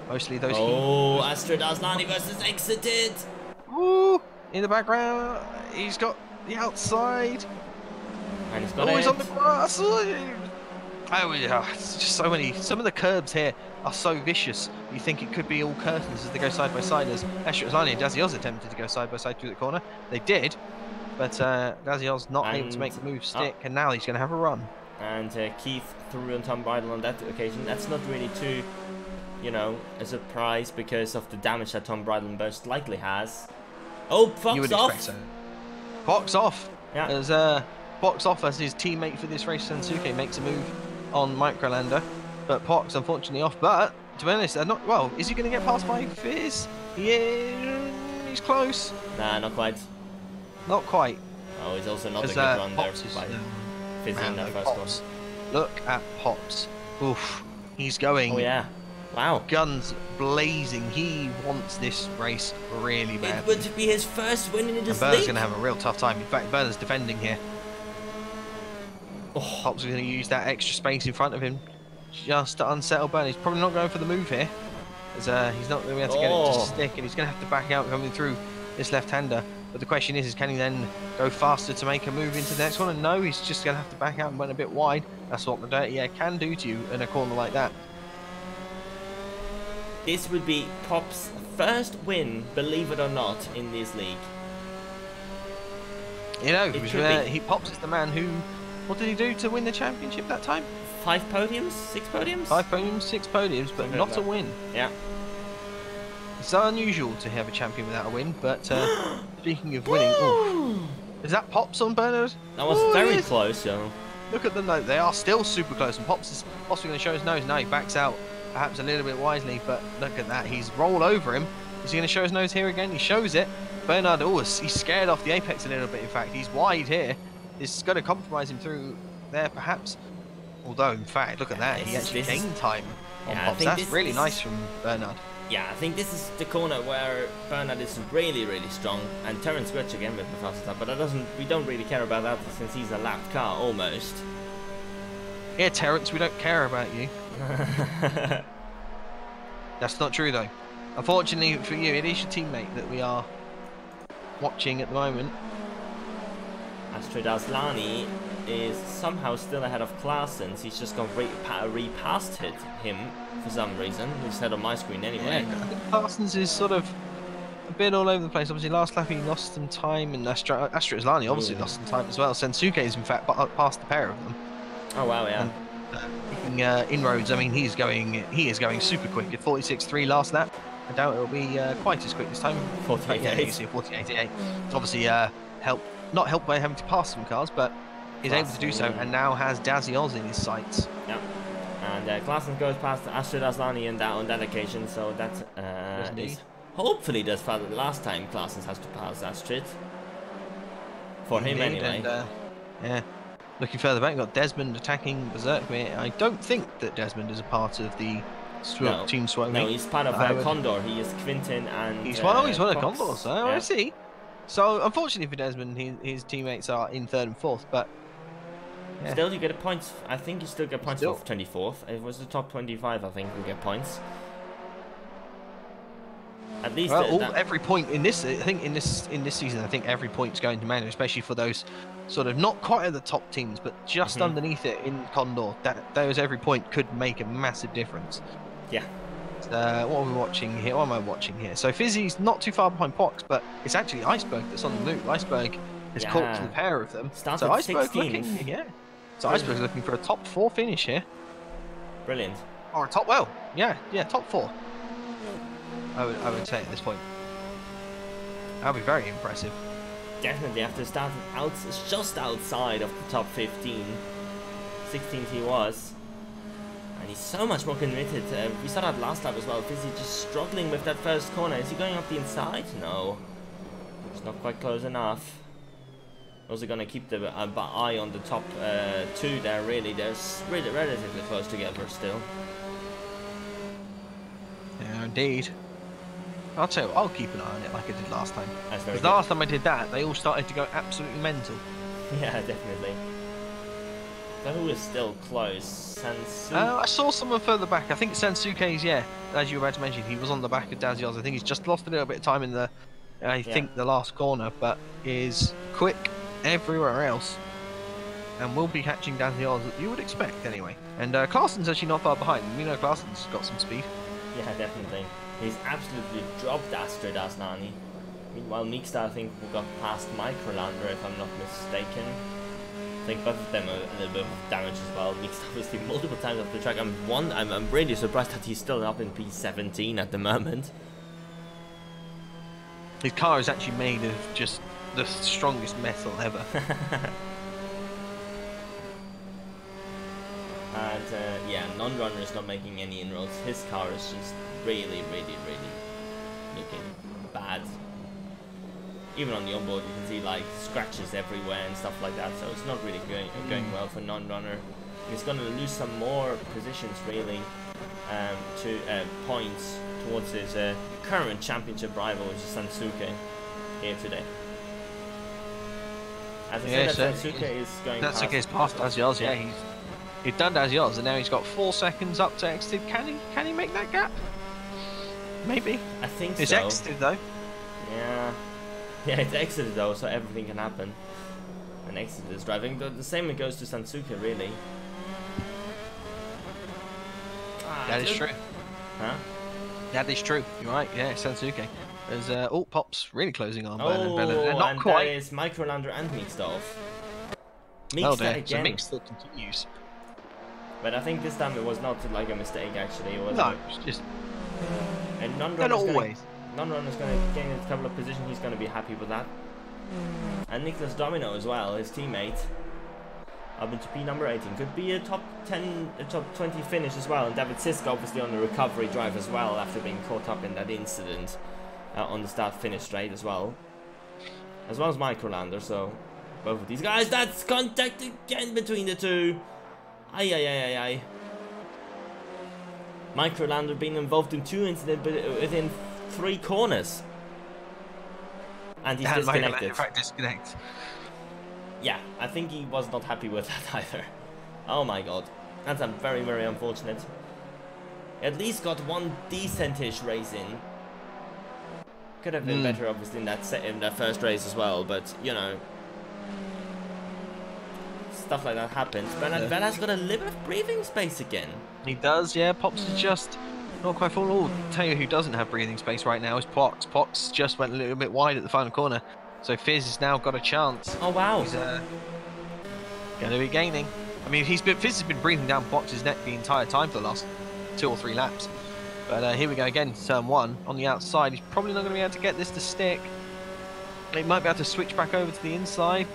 Mostly those. Oh, Astrid Aslani versus Exited. Ooh, in the background, he's got the outside. And he's got it. He's on the grass. Oh yeah, it's just so many. Some of the curbs here are so vicious. You think it could be all curtains as they go side by side. As Astrid Aslani and Dazioz attempted to go side by side through the corner. They did, but Dazioz not able to make the move stick, and now he's going to have a run. And Keith threw on Tom Bridle on that occasion. That's not really too, you know, a surprise because of the damage that Tom Bridle most likely has. Oh, Fox off! So. Fox off! Yeah. As Fox off as his teammate for this race, Sensuke, makes a move on Microlander. But Pox unfortunately off. But to be honest, not well. Is he going to get past by Fizz? Yeah, he's close. Nah, not quite. Not quite. Oh, he's also not a good run there by Fizz in that first Pops. Look at Pops. Oof, he's going. Oh yeah. Wow. Guns blazing. He wants this race really bad. It would be his first win in this league. Bernard's going to have a real tough time. In fact, Bernard's defending here. Oh. Pops is going to use that extra space in front of him just to unsettle Bernard. He's probably not going for the move here, as he's not going to be able to get it to stick, and he's going to have to back out coming through this left-hander. But the question is can he then go faster to make a move into the next one? And no, he's just going to have to back out and went a bit wide. That's what the Dirty Air can do to you in a corner like that. This would be Pop's first win, believe it or not, in this league. You know, Pops is the man who... What did he do to win the championship that time? 5 podiums? 6 podiums? 5 podiums, 6 podiums, but not a win. Yeah. It's unusual to have a champion without a win, but speaking of winning... Ooh, is that Pops on Bernard? That was very close, yo. Look at them though, they are still super close, and Pops is possibly going to show his nose. Now he backs out, perhaps a little bit wisely, but look at that, he's rolled over him. Is he going to show his nose here again? He shows it. Bernard, he's scared off the apex a little bit, in fact. He's wide here. This is going to compromise him through there, perhaps. Although, in fact, look at that. He actually gained time on Pops. That's really nice from Bernard. Yeah, I think this is the corner where Bernard is really, really strong. And Terence Gretsch again with the fastest time. But we don't really care about that since he's a lapped car, almost. Yeah, Terence, we don't care about you. That's not true, though. Unfortunately for you, it is your teammate that we are watching at the moment. Astrid Aslani is somehow still ahead of Claessens. He's just gone re-past him for some reason. Instead on my screen anyway. Yeah, I think Claessens is sort of a bit all over the place. Obviously, last lap he lost some time, and Astrid Aslani obviously lost some time as well. Sensuke is in fact past the pair of them. Oh wow, yeah. And, inroads. I mean, he is going super quick. At 46.3 last lap. I doubt it'll be quite as quick this time. 48.8. Yeah, you see 48.8. It's obviously not helped by having to pass some cars, but is able to do so, and now has Dazzy Oz in his sights. Yep. And Klaassen goes past Astrid Aslani on that occasion, so that is hopefully does further the last time Klaassen has to pass Astrid. For him anyway. And, yeah. Looking further back, we've got Desmond attacking Berserk. I don't think that Desmond is a part of the team Swami. No, he's part of Condor. He is Quintin and he's one of Condor, so yeah. I see. So unfortunately for Desmond, his teammates are in 3rd and 4th, but yeah. Still you get a points. I think you still get points for 24th. It was the top 25, I think, you get points. At least every point in this, I think in this season, I think every point's going to matter, especially for those sort of not quite at the top teams, but just underneath it in Condor. Those every point could make a massive difference. Yeah. What are we watching here? What am I watching here? So Fizzy's not too far behind Pox, but it's actually Iceberg that's on the move. Iceberg has caught to the pair of them. Started so Iceberg 16th. looking, So Iceberg's looking for a top 4 finish here. Brilliant. Or a top, top 4. I would say at this point. That would be very impressive. Definitely, after starting just outside of the top 15. 16th he was. And he's so much more committed. We saw that last lap as well. Fizzy just struggling with that first corner. Is he going up the inside? No. It's not quite close enough. Also going to keep the eye on the top 2 there, really. They're really relatively close together still. Yeah, indeed. I'll tell you what, I'll keep an eye on it like I did last time. Because the last time I did that, they all started to go absolutely mental. Yeah, definitely. But who is still close? Sansuke? I saw someone further back. I think Sansuke's, as you were about to mention, he was on the back of Dazzy Oz. I think he's just lost a little bit of time in the, the last corner, but is quick everywhere else. And will be catching Dazzy Oz, you would expect anyway. And Klaassen's actually not far behind. We know Klaassen's got some speed. Yeah, definitely. He's absolutely dropped Astrid Asnani. Meanwhile, Meekstar, I think, got past Microlander, if I'm not mistaken. I think both of them are a little bit of damage as well. Meekstar obviously multiple times off the track. I'm really surprised that he's still up in P17 at the moment. His car is actually made of just the strongest metal ever. And non-runner is not making any inroads. His car is just really looking bad. Even on the onboard, you can see like scratches everywhere and stuff like that. So it's not really going well for non-runner. He's going to lose some more positions really to points towards his current championship rival, which is Sansuke, here today. As I said, Sansuke is going past. Sansuke's past Dazzy Oz, he's done Dazzy Oz, and now he's got 4 seconds up to exited. Can he make that gap? Maybe. I think it's so. It's exited though. Yeah, it's exited though, so everything can happen. And exit is driving. The same goes to Sansuke, really. That is true. Huh? That is true. You're right. Yeah, Sansuke. There's Pop's really closing on. Not and quite. There is Microlander and Meekstar. Meekstar again. So Meekstar continues. But I think this time it was not like a mistake. Actually, it was. No, it's just. And not always. Non-runner's going to gain a couple of positions. He's going to be happy with that. And Nicholas Domino as well, his teammate, up into P number 18. Could be a top 10, a top 20 finish as well. And David Siska obviously on the recovery drive as well after being caught up in that incident on the start-finish straight as well. As well as Microlander, so both of these guys. That's contact again between the two. Aye. Microlander being involved in 2 incidents within 3 corners. And he's disconnected. Disconnect. Yeah, I think he was not happy with that either. Oh my god. That's very, very unfortunate. At least got 1 decentish race in. Could have been better, obviously, in that first race as well, but, you know. Stuff like that happens. But Vella's got a little bit of breathing space again. He does, yeah. Pops is just not quite full. Oh, tell you who doesn't have breathing space right now is Pox. Pox just went a little bit wide at the final corner. So Fizz has now got a chance. Oh, wow. He's going to be gaining. I mean, Fizz has been breathing down Pox's neck the entire time for the last 2 or 3 laps. But here we go again, turn 1 on the outside. He's probably not going to be able to get this to stick. He might be able to switch back over to the inside.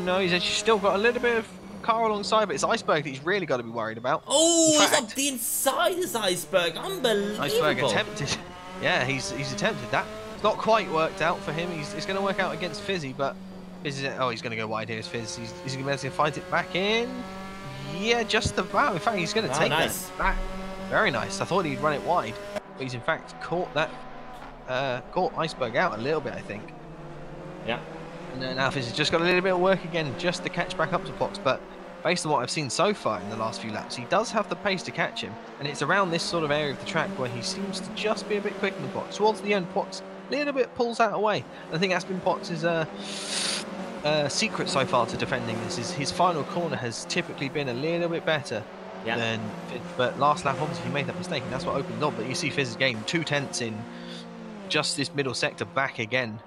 No, he's actually still got a little bit of car alongside, but it's Iceberg that he's really got to be worried about. Oh, he's up the inside, this Iceberg. Unbelievable. Iceberg attempted. Yeah, he's attempted that. It's not quite worked out for him. It's going to work out against Fizzy, but Fizz is, oh, he's going to go wide here. Fizz. He's going to be able to fight it back in. Yeah, just about. In fact, he's going to take that back. Very nice. I thought he'd run it wide, but he's in fact caught that. Caught Iceberg out a little bit, I think. Yeah. And now Fizz has just got a little bit of work again just to catch back up to Pox, but based on what I've seen so far in the last few laps, he does have the pace to catch him, and it's around this sort of area of the track where he seems to just be a bit quicker than Pox. Towards the end, Pox a little bit pulls out away. And I think that's been Pox's secret so far to defending this. Is his final corner has typically been a little bit better than Fizz, but last lap obviously he made that mistake, and that's what opened up. But you see Fizz has gained 2/10 in just this middle sector back again.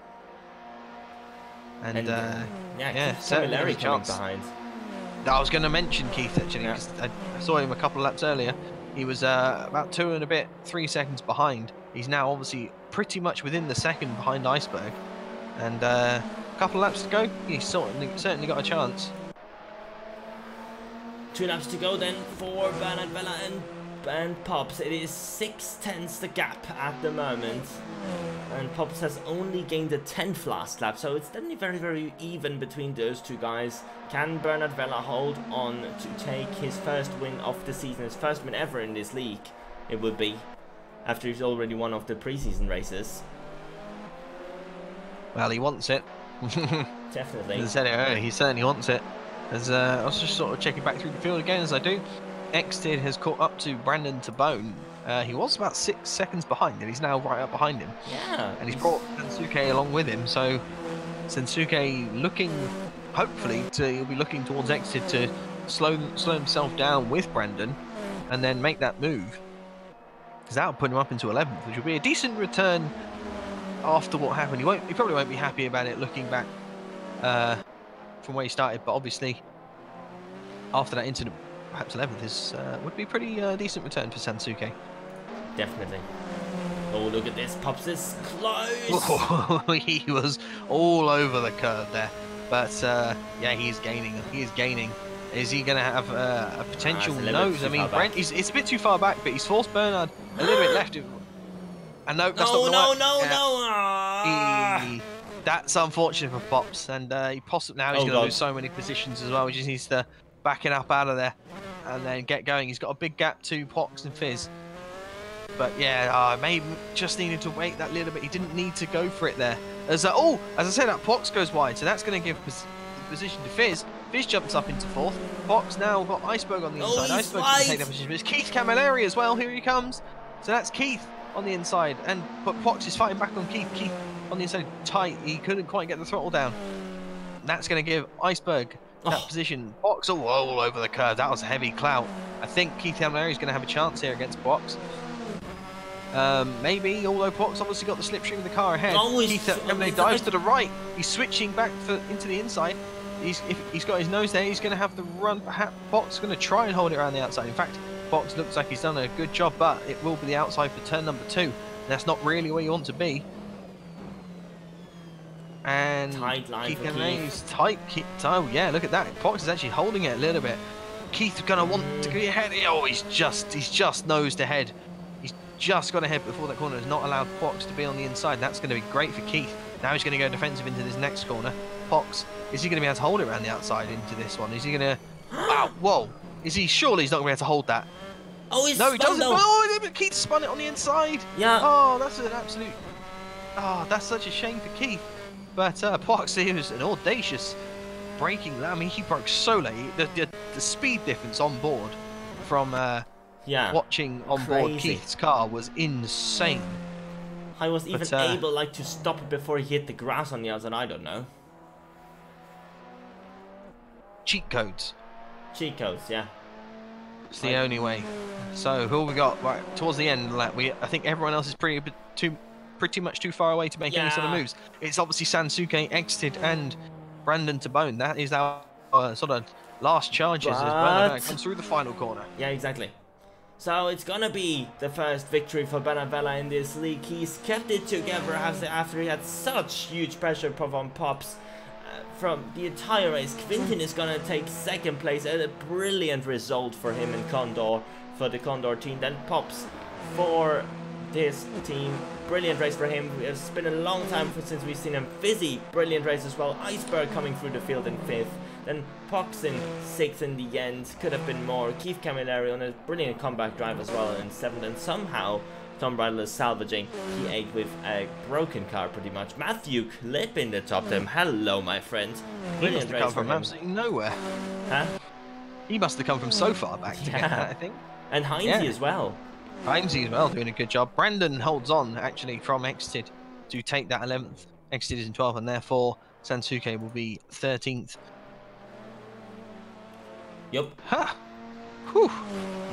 And yeah, certainly a chance. Behind. I was going to mention Keith actually, because I saw him a couple of laps earlier. He was about 2 and a bit, 3 seconds behind. He's now obviously pretty much within the second behind Iceberg, and a couple of laps to go. He's certainly got a chance. 2 laps to go then for Bernard Vella and Pops. It is 6/10 the gap at the moment, and Pops has only gained a 10th last lap, so it's definitely very, very even between those two guys. Can Bernard Vella hold on to take his first win of the season, his first win ever in this league? It would be, after he's already won of the preseason races. Well, he wants it. Definitely. As I said it earlier, he certainly wants it. As I was just sort of checking back through the field again as I do. Exted has caught up to Brandon Tabone. He was about 6 seconds behind, and he's now right up behind him. Yeah. And he's brought Sensuke along with him, so Sensuke looking, hopefully, he'll be looking towards Exted to slow himself down with Brandon, and then make that move. Because that'll put him up into 11th, which will be a decent return after what happened. He probably won't be happy about it looking back from where he started, but obviously after that incident, perhaps 11th would be pretty decent return for Sensuke. Definitely. Oh, look at this. Pops is close. Oh, he was all over the curve there. But yeah, he's gaining. He is gaining. Is he going to have a potential nose? I mean, Brent, it's a bit too far back, but he's forced Bernard a little bit left. And no, that's not no. That's unfortunate for Pops, and he possibly now he's going to lose so many positions as well. He just needs to back it up out of there and then get going. He's got a big gap to Pox and Fizz. But yeah, maybe just needed to wait that little bit. He didn't need to go for it there. As I said, that Pox goes wide, so that's going to give position to Fizz. Fizz jumps up into 4th. Pox now got Iceberg on the inside. Iceberg can take that position. But it's Keith Camilleri as well. Here he comes. So that's Keith on the inside, but Pox is fighting back on Keith. Keith on the inside tight. He couldn't quite get the throttle down. That's going to give Iceberg that position. Pox all over the curve. That was a heavy clout. I think Keith Camilleri is going to have a chance here against Pox. Maybe, although Pox obviously got the slipstream of the car ahead. Keith Camilleri dives to the right. He's switching back into the inside. If he's got his nose there, he's going to have the run. Perhaps Pox is going to try and hold it around the outside. In fact, Pox looks like he's done a good job, but it will be the outside for turn number 2. And that's not really where you want to be. And Keith Camilleri tight. Oh yeah, look at that. Pox is actually holding it a little bit. Keith's going to want to get ahead. Oh, he's just nosed ahead. He's just got ahead before that corner. Has not allowed Pox to be on the inside. That's going to be great for Keith. Now he's going to go defensive into this next corner. Pox, is he going to be able to hold it around the outside into this one? Is he going to... Wow, whoa. Is he... Surely he's not going to be able to hold that. Oh, he's no, he doesn't. Oh, Keith spun it on the inside. Yeah. Oh, that's an absolute... Oh, that's such a shame for Keith. But Pox, he was an audacious braking. I mean, he broke so late. The speed difference on board from watching on board Keith's car was insane. I was even able to stop it before he hit the grass on the outside. I don't know. Cheat codes. Cheat codes, yeah. It's the only way. So who have we got? Right towards the end, I think everyone else is pretty much too far away to make any sort of moves. It's obviously Sensuke, Exted, and Brandon Tabone. That is our sort of last charges as Bernard comes through the final corner. Yeah, exactly. So it's gonna be the first victory for Bernard Vella in this league. He's kept it together after he had such huge pressure from Pops from the entire race. Quintin is gonna take second place, a brilliant result for him in Condor, for the Condor team. Then Pops for this team, brilliant race for him. It's been a long time since we've seen him. Fizzy, brilliant race as well. Iceberg coming through the field in 5th. Then Pox in 6th in the end. Could have been more. Keith Camilleri on a brilliant comeback drive as well in 7th. And somehow Tom Bridle is salvaging P8 with a broken car pretty much. Matthew Clip in the top 10. Hello, my friend. Brilliant race come from absolutely nowhere. Huh? He must have come from so far back to get that, I think. And Heinze as well. Heinze as well, doing a good job. Brandon holds on, actually, from Exited to take that 11th. Exited is in 12th, and therefore Sansuke will be 13th. Yep. Ha! Whew.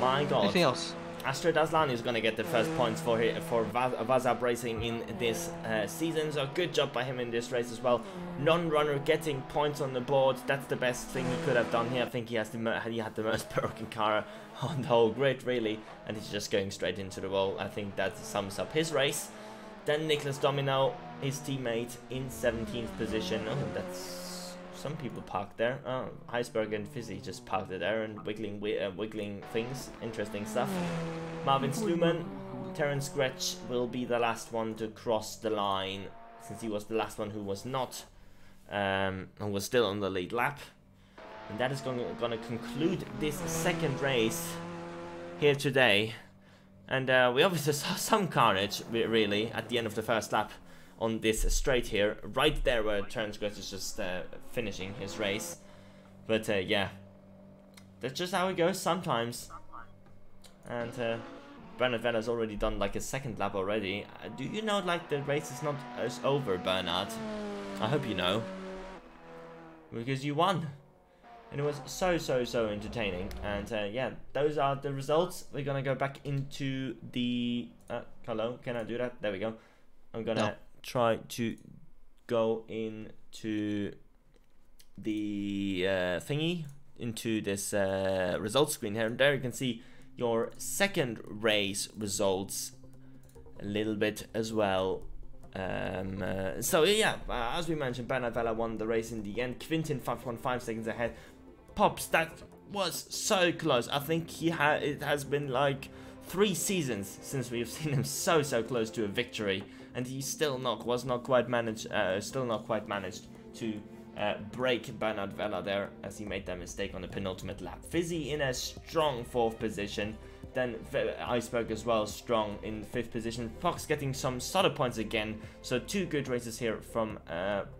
My God. Anything else? Astrid Aslan is going to get the first points for Vazab Racing in this season, so good job by him in this race as well. Non-runner getting points on the board, that's the best thing he could have done here. I think he had the most broken car on the whole grid, really, and he's just going straight into the wall. I think that sums up his race. Then Nicholas Domino, his teammate, in 17th position. Oh, that's... Some people parked there. Oh, Iceberg and Fizzy just parked it there and wiggling things. Interesting stuff. Marvin Sluman, Terence Gretsch will be the last one to cross the line, since he was the last one who was not, who was still on the lead lap. And that is going to conclude this second race here today. And we obviously saw some carnage, really, at the end of the first lap on this straight here, right there where Terence Gretsch is just finishing his race. But yeah, that's just how it goes sometimes. And Bernard Vella's already done like a second lap already. Do you know like the race is not over, Bernard? I hope you know, because you won. And it was so entertaining. And yeah, those are the results. We're gonna go back into the hello, can I do that? There we go. I'm gonna try to go into the thingy, into this results screen here, and there you can see your second race results a little bit as well. So yeah, as we mentioned, Bernard Vella won the race in the end. Quintin 5.5 seconds ahead. Pops, that was so close. I think it has been like 3 seasons since we've seen him so close to a victory. And he still was not quite managed to break Bernard Vella there, as he made that mistake on the penultimate lap. Fizzy in a strong 4th position, then Iceberg as well strong in 5th position. Fox getting some solid points again, so 2 good races here from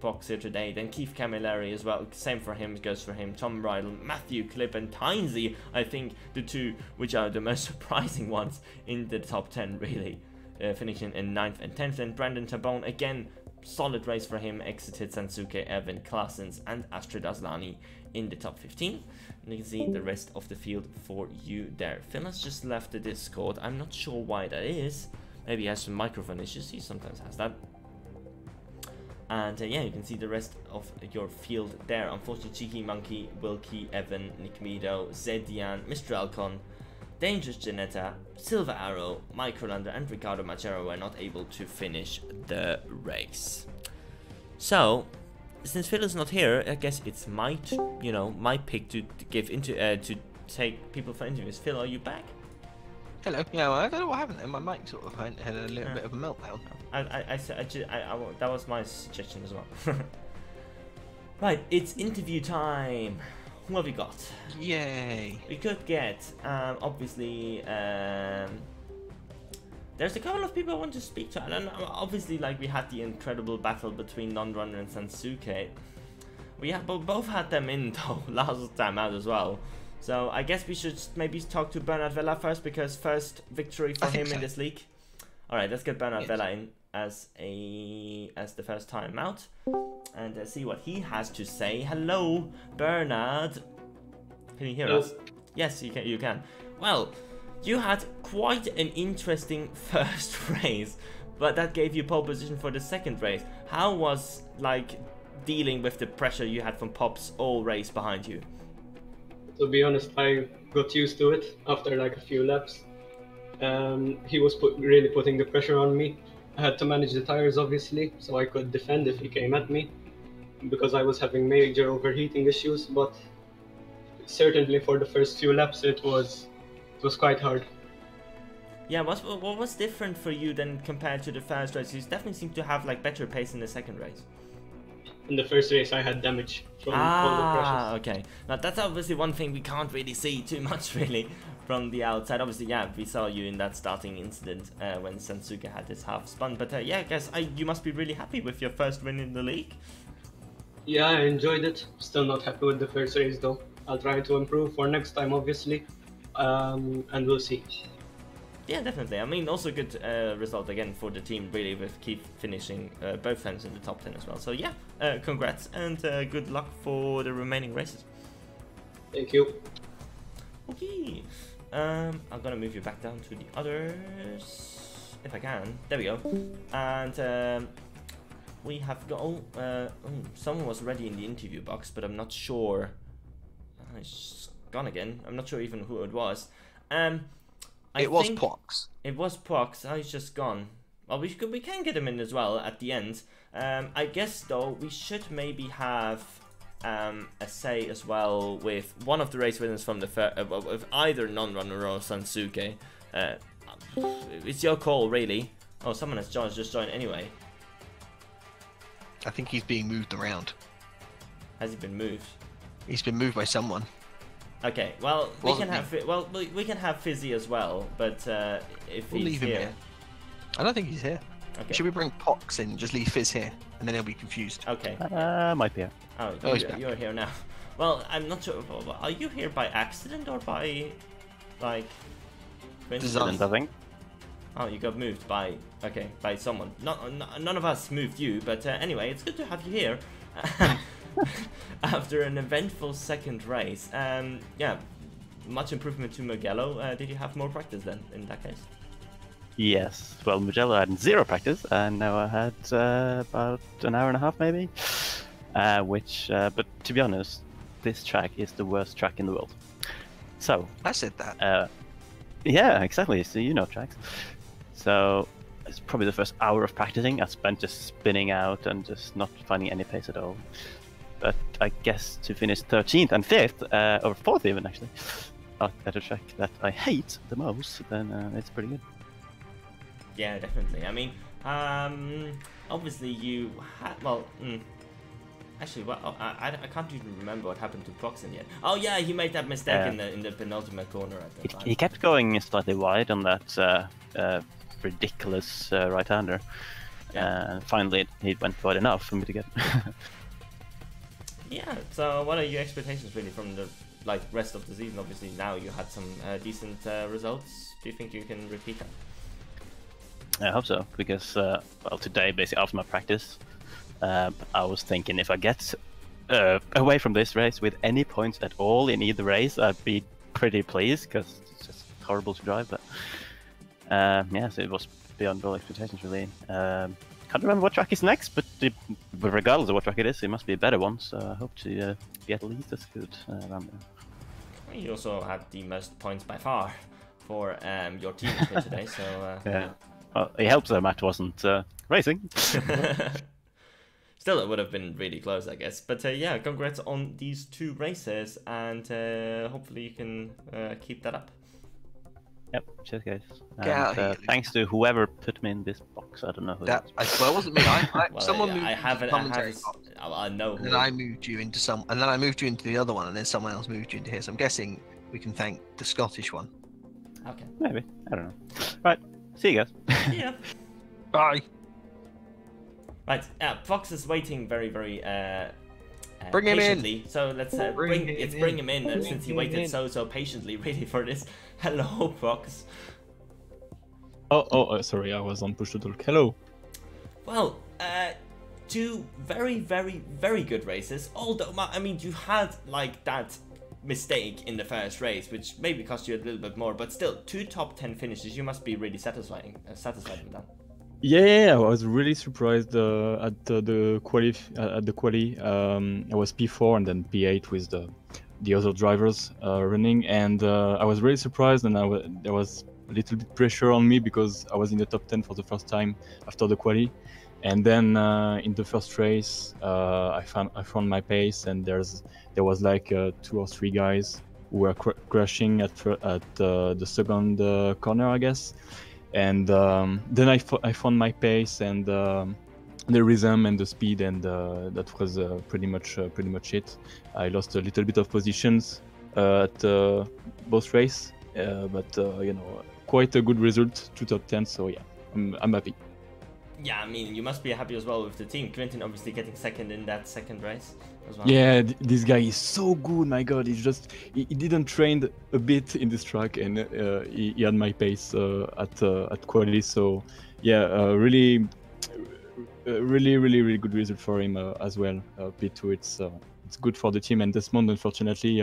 Fox here today. Then Keith Camilleri as well, same for him, goes for him. Tom Bridle, Matthew Clip and Heinze, I think the 2 which are the most surprising ones in the top 10 really. Finishing in 9th and 10th. And Brandon Tabone, again, solid race for him. Exited Sansuke, Evan Klaasens and Astrid Aslani in the top 15. And you can see the rest of the field for you there. Phil's just left the Discord. I'm not sure why that is. Maybe he has some microphone issues. He sometimes has that. And yeah, you can see the rest of your field there. Unfortunately, Cheeky Monkey, Wilkie, Evan, Nick Meadow, Zedian, Mr. Alcon, Dangerous Janetta, Silver Arrow, Mike Rolander and Ricardo Machero were not able to finish the race. So, since Phil is not here, I guess it's my pick to give into to take people for interviews. Phil, are you back? Hello. Yeah, well, I don't know what happened there. My mic sort of had a little bit of a meltdown. That was my suggestion as well. Right, it's interview time. Who have we got? Yay! We could get, obviously, there's a couple of people I want to speak to, and obviously, like, we had the incredible battle between Non-Runner and Sansuke. We both had them in, though, last time out as well. So, I guess we should maybe talk to Bernard Vella first, because first victory for him in this league. Alright, let's get Bernard Vella in as the first time out. And see what he has to say. Hello, Bernard. Can you hear us? Yes, you can. Well, you had quite an interesting first race, but that gave you pole position for the second race. How was like dealing with the pressure you had from Pops all race behind you? To be honest, I got used to it after like a few laps. He was really putting the pressure on me. I had to manage the tires, obviously, so I could defend if he came at me, because I was having major overheating issues. But certainly for the first few laps, it was quite hard. Yeah, what was different for you then compared to the first race? You definitely seem to have like better pace in the second race. In the first race, I had damage from all the crashes. Okay. Now that's obviously one thing we can't really see too much really from the outside. Obviously, yeah, we saw you in that starting incident when Sansuke had his half spun. But yeah, I guess you must be really happy with your first win in the league. Yeah, I enjoyed it. Still not happy with the first race though. I'll try to improve for next time, obviously, and we'll see. Yeah, definitely. I mean, also good result again for the team, really, with Keith finishing both times in the top 10 as well. So yeah, congrats and good luck for the remaining races. Thank you. Okay, I'm gonna move you back down to the others, if I can. There we go. And we have got, someone was already in the interview box, but I'm not sure. It's gone again. I'm not sure even who it was. It was Pox. It was Pox. Oh, he's just gone. Well, we can get him in as well at the end. I guess though we should maybe have a say as well with one of the race winners from the with either non-runner or Sansuke. It's your call, really. Oh, someone has just joined anyway. I think he's being moved around. Has he been moved? He's been moved by someone. Okay, well we can have Fizzy as well, but if we'll he's leave him here. I don't think he's here. Okay. Should we bring Pox in? Just leave Fizz here, and then he'll be confused. Okay. Might be here. Oh, you're here now. Well, I'm not sure. Are you here by accident or by like coincidence? I think. Oh, you got moved by by someone. None of us moved you, but anyway, it's good to have you here. After an eventful second race, yeah, much improvement to Mugello. Did you have more practice then, in that case? Yes, well, Mugello had 0 practice, and now I had about an hour and a half, maybe. But to be honest, this track is the worst track in the world. So I said that. Yeah, exactly. So you know tracks. So it's probably the first hour of practicing I spent just spinning out and just not finding any pace at all. But I guess to finish 13th and 5th, or 4th even actually, at a track that I hate the most, then it's pretty good. Yeah, definitely. I mean, obviously you had, actually, well, I can't even remember what happened to Prox in the end. Oh yeah, he made that mistake in the penultimate corner at the time. He kept going slightly wide on that ridiculous right-hander. Yeah. And finally he went wide enough for me to get. Yeah, so what are your expectations really from the rest of the season? Obviously now you had some decent results. Do you think you can repeat that? I hope so, because well, today basically after my practice, I was thinking if I get away from this race with any points at all in either race, I'd be pretty pleased, because it's just horrible to drive. But yeah, so it was beyond all expectations really. Can't remember what track is next, but regardless of what track it is, it must be a better one. So I hope to be at least as good around there. You also had the most points by far for your team for today. So yeah. Well, it helps that Matt wasn't racing. Still, it would have been really close, I guess. But yeah, congrats on these 2 races, and hopefully you can keep that up. Yep, cheers guys. And, thanks to whoever put me in this box. I don't know who. Well, it wasn't me. Someone moved I into the commentary box. I know. And then I moved you into and then I moved you into the other one, and then someone else moved you into here. So I'm guessing we can thank the Scottish one. Okay. Maybe. I don't know. Right. See you guys. Yeah. Bye. Right. Fox is waiting very, very bring him patiently. in. So let's bring him in since he waited so patiently really for this. Hello, Fox. Oh, sorry, I was on push to talk. Hello. Well, 2 very, very, very good races. Although, I mean, you had that mistake in the first race, which maybe cost you a little bit more, but still, 2 top 10 finishes. You must be really satisfied with that. Yeah, I was really surprised at the quali. I was P4 and then P8 with the other drivers running, and I was really surprised, and there was a little bit pressure on me because I was in the top 10 for the first time after the quali. And then in the first race, I found my pace, and there was like 2 or 3 guys who were crashing at the second corner, I guess. And then I found my pace and the rhythm and the speed, and that was pretty much it. I lost a little bit of positions at both races, but quite a good result, 2 top 10. So yeah, I'm happy. Yeah, I mean, you must be happy as well with the team. Quentin obviously getting second in that second race as well. Yeah, this guy is so good, my god. He didn't train a bit in this track, and he had my pace at quali. So yeah, really good result for him as well. P2, it's good for the team. And Desmond, unfortunately,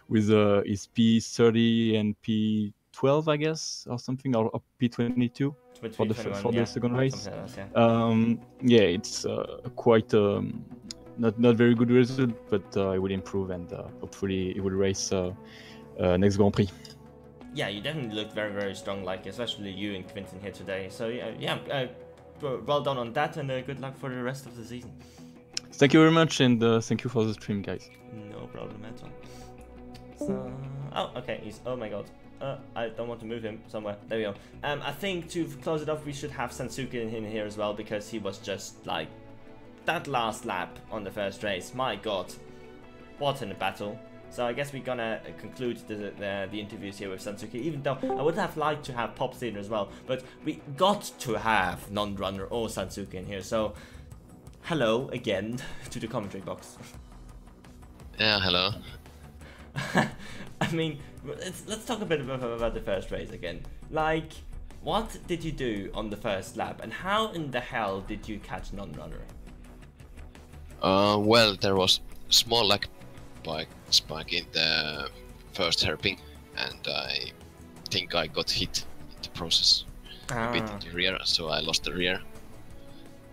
with his P30 and P12, I guess, or something, or P22 for the second race. Yeah, it's quite not very good result, but he will improve, and hopefully he will race next Grand Prix. Yeah, you definitely looked very, very strong, like especially you and Quentin here today. So yeah, well done on that, and good luck for the rest of the season. Thank you very much, and thank you for the stream, guys. No problem at all. So, oh, okay, oh my god. I don't want to move him somewhere. There we go. I think to close it off, we should have Sansuke in here as well, because he was just like that last lap on the first race. My god, what a battle. So I guess we're gonna conclude the interviews here with Sansuke, even though I would have liked to have Pops in as well, but we got to have Non-Runner or Sansuke in here. So hello again to the commentary box. Yeah, hello. I mean, let's talk a bit about the first race again. Like, what did you do on the first lap, and how in the hell did you catch Non-Runner? Well, there was a small lag spike in the first hairpin, and I think I got hit in the process a bit in the rear, so I lost the rear.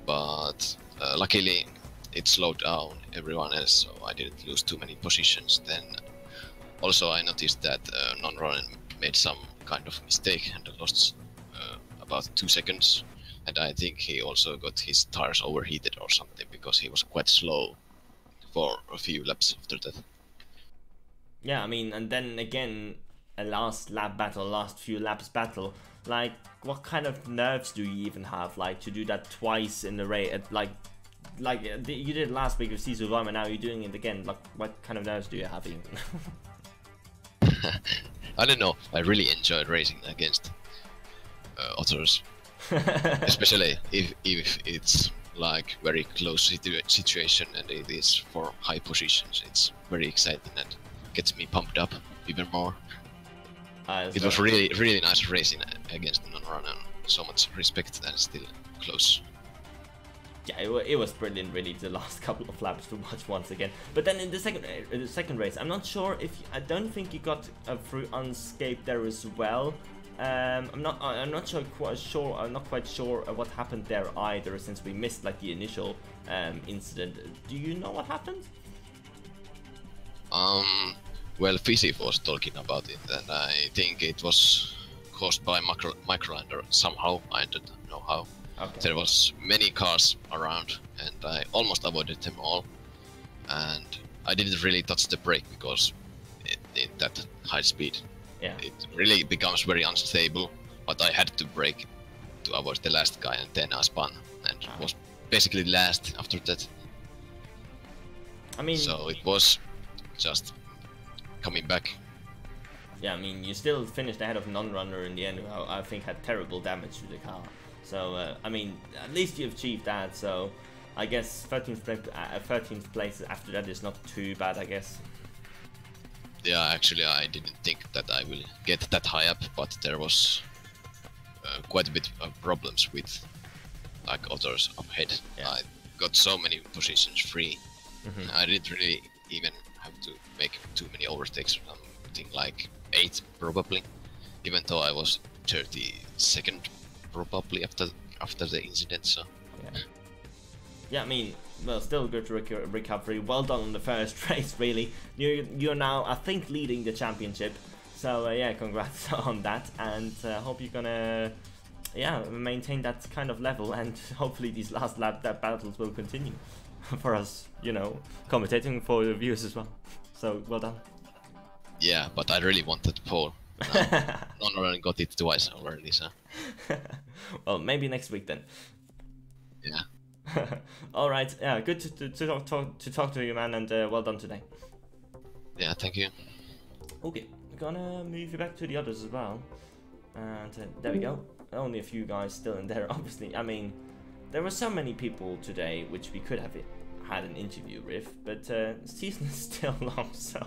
But luckily, it slowed down everyone else, so I didn't lose too many positions. Then also I noticed that Non-Runner made some kind of mistake and lost about 2 seconds, and I think he also got his tires overheated or something, because he was quite slow for a few laps after that. Yeah, I mean, and then again, a last few laps battle. Like, what kind of nerves do you even have, like, to do that twice in the race? Like you did last week with Sisu, and now you're doing it again. Like, what kind of nerves do you have even? I don't know. I really enjoyed racing against others, especially if it's like very close situation and it is for high positions. It's very exciting and gets me pumped up even more. It was really nice racing against Non-Runner. So much respect and still close. Yeah, it was brilliant, really, the last couple of laps to watch once again. But then in the second race, I'm not sure if I don't think you got through unscathed there as well. I'm not quite sure what happened there either, since we missed like the initial incident. Do you know what happened? Well, Fizzy was talking about it, and I think it was caused by Microlander somehow. I don't know how. Okay. There was many cars around, and I almost avoided them all. And I didn't really touch the brake because in that high speed, it really becomes very unstable. But I had to brake to avoid the last guy, and then I spun and was basically last after that. I mean, so it was just coming back. Yeah, I mean, you still finished ahead of Non-Runner in the end, who I think had terrible damage to the car. So, I mean, at least you've achieved that, so I guess 13th place after that is not too bad, I guess. Yeah, actually, I didn't think that I will get that high up, but there was quite a bit of problems with like others up ahead. Yeah. I got so many positions free. I didn't really even have to make too many overtakes, something like 8 probably, even though I was 32nd probably after the incident. So yeah, I mean, well, still good recovery. Well done on the first race, really. You're now, I think, leading the championship. So yeah, congrats on that, and hope you're gonna, yeah, maintain that kind of level, and hopefully these last lap battles will continue for us, you know, commentating for the viewers as well. So well done. Yeah, but I really wanted pole. Non-run got it twice already, so. Well, maybe next week then. Yeah. All right. Yeah, good to talk to you, man, and well done today. Yeah, thank you. Okay, we're gonna move you back to the others as well, and there we go. Only a few guys still in there, obviously. I mean, there were so many people today which we could have had an interview with, but season is still long, so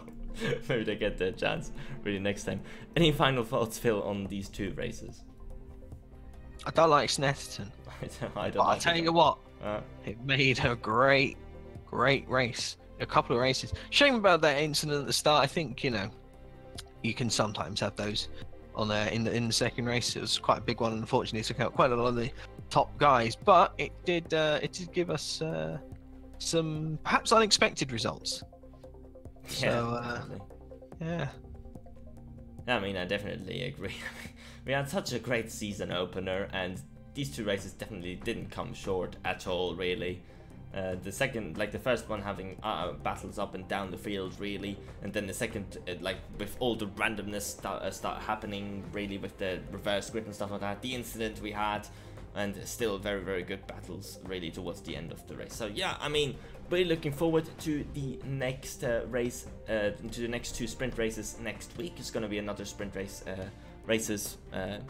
maybe they get the chance really next time. Any final thoughts, Phil, on these two races? I don't like Snetterton. I don't. But I'll tell you what, Uh, it made a great race. A couple of races. Shame about that incident at the start. I think, you know, you can sometimes have those on in the second race. It was quite a big one, unfortunately. It took out quite a lot of the top guys, but it did give us some perhaps unexpected results. yeah, So definitely. yeah. I mean, I definitely agree. We had such a great season opener, and these two races definitely didn't come short at all, really. The second, like the first one, having battles up and down the field, really, and then the second, like with all the randomness start happening, really, with the reverse grip and stuff like that. The incident we had, and still very, very good battles, really, towards the end of the race. So yeah, I mean, really looking forward to the next race, to the next two sprint races next week. It's going to be another sprint race races,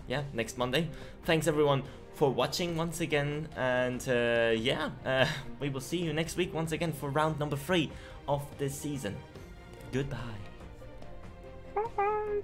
yeah, next Monday. Thanks everyone for watching once again, and yeah, we will see you next week once again for round number 3 of this season. Goodbye. Bye.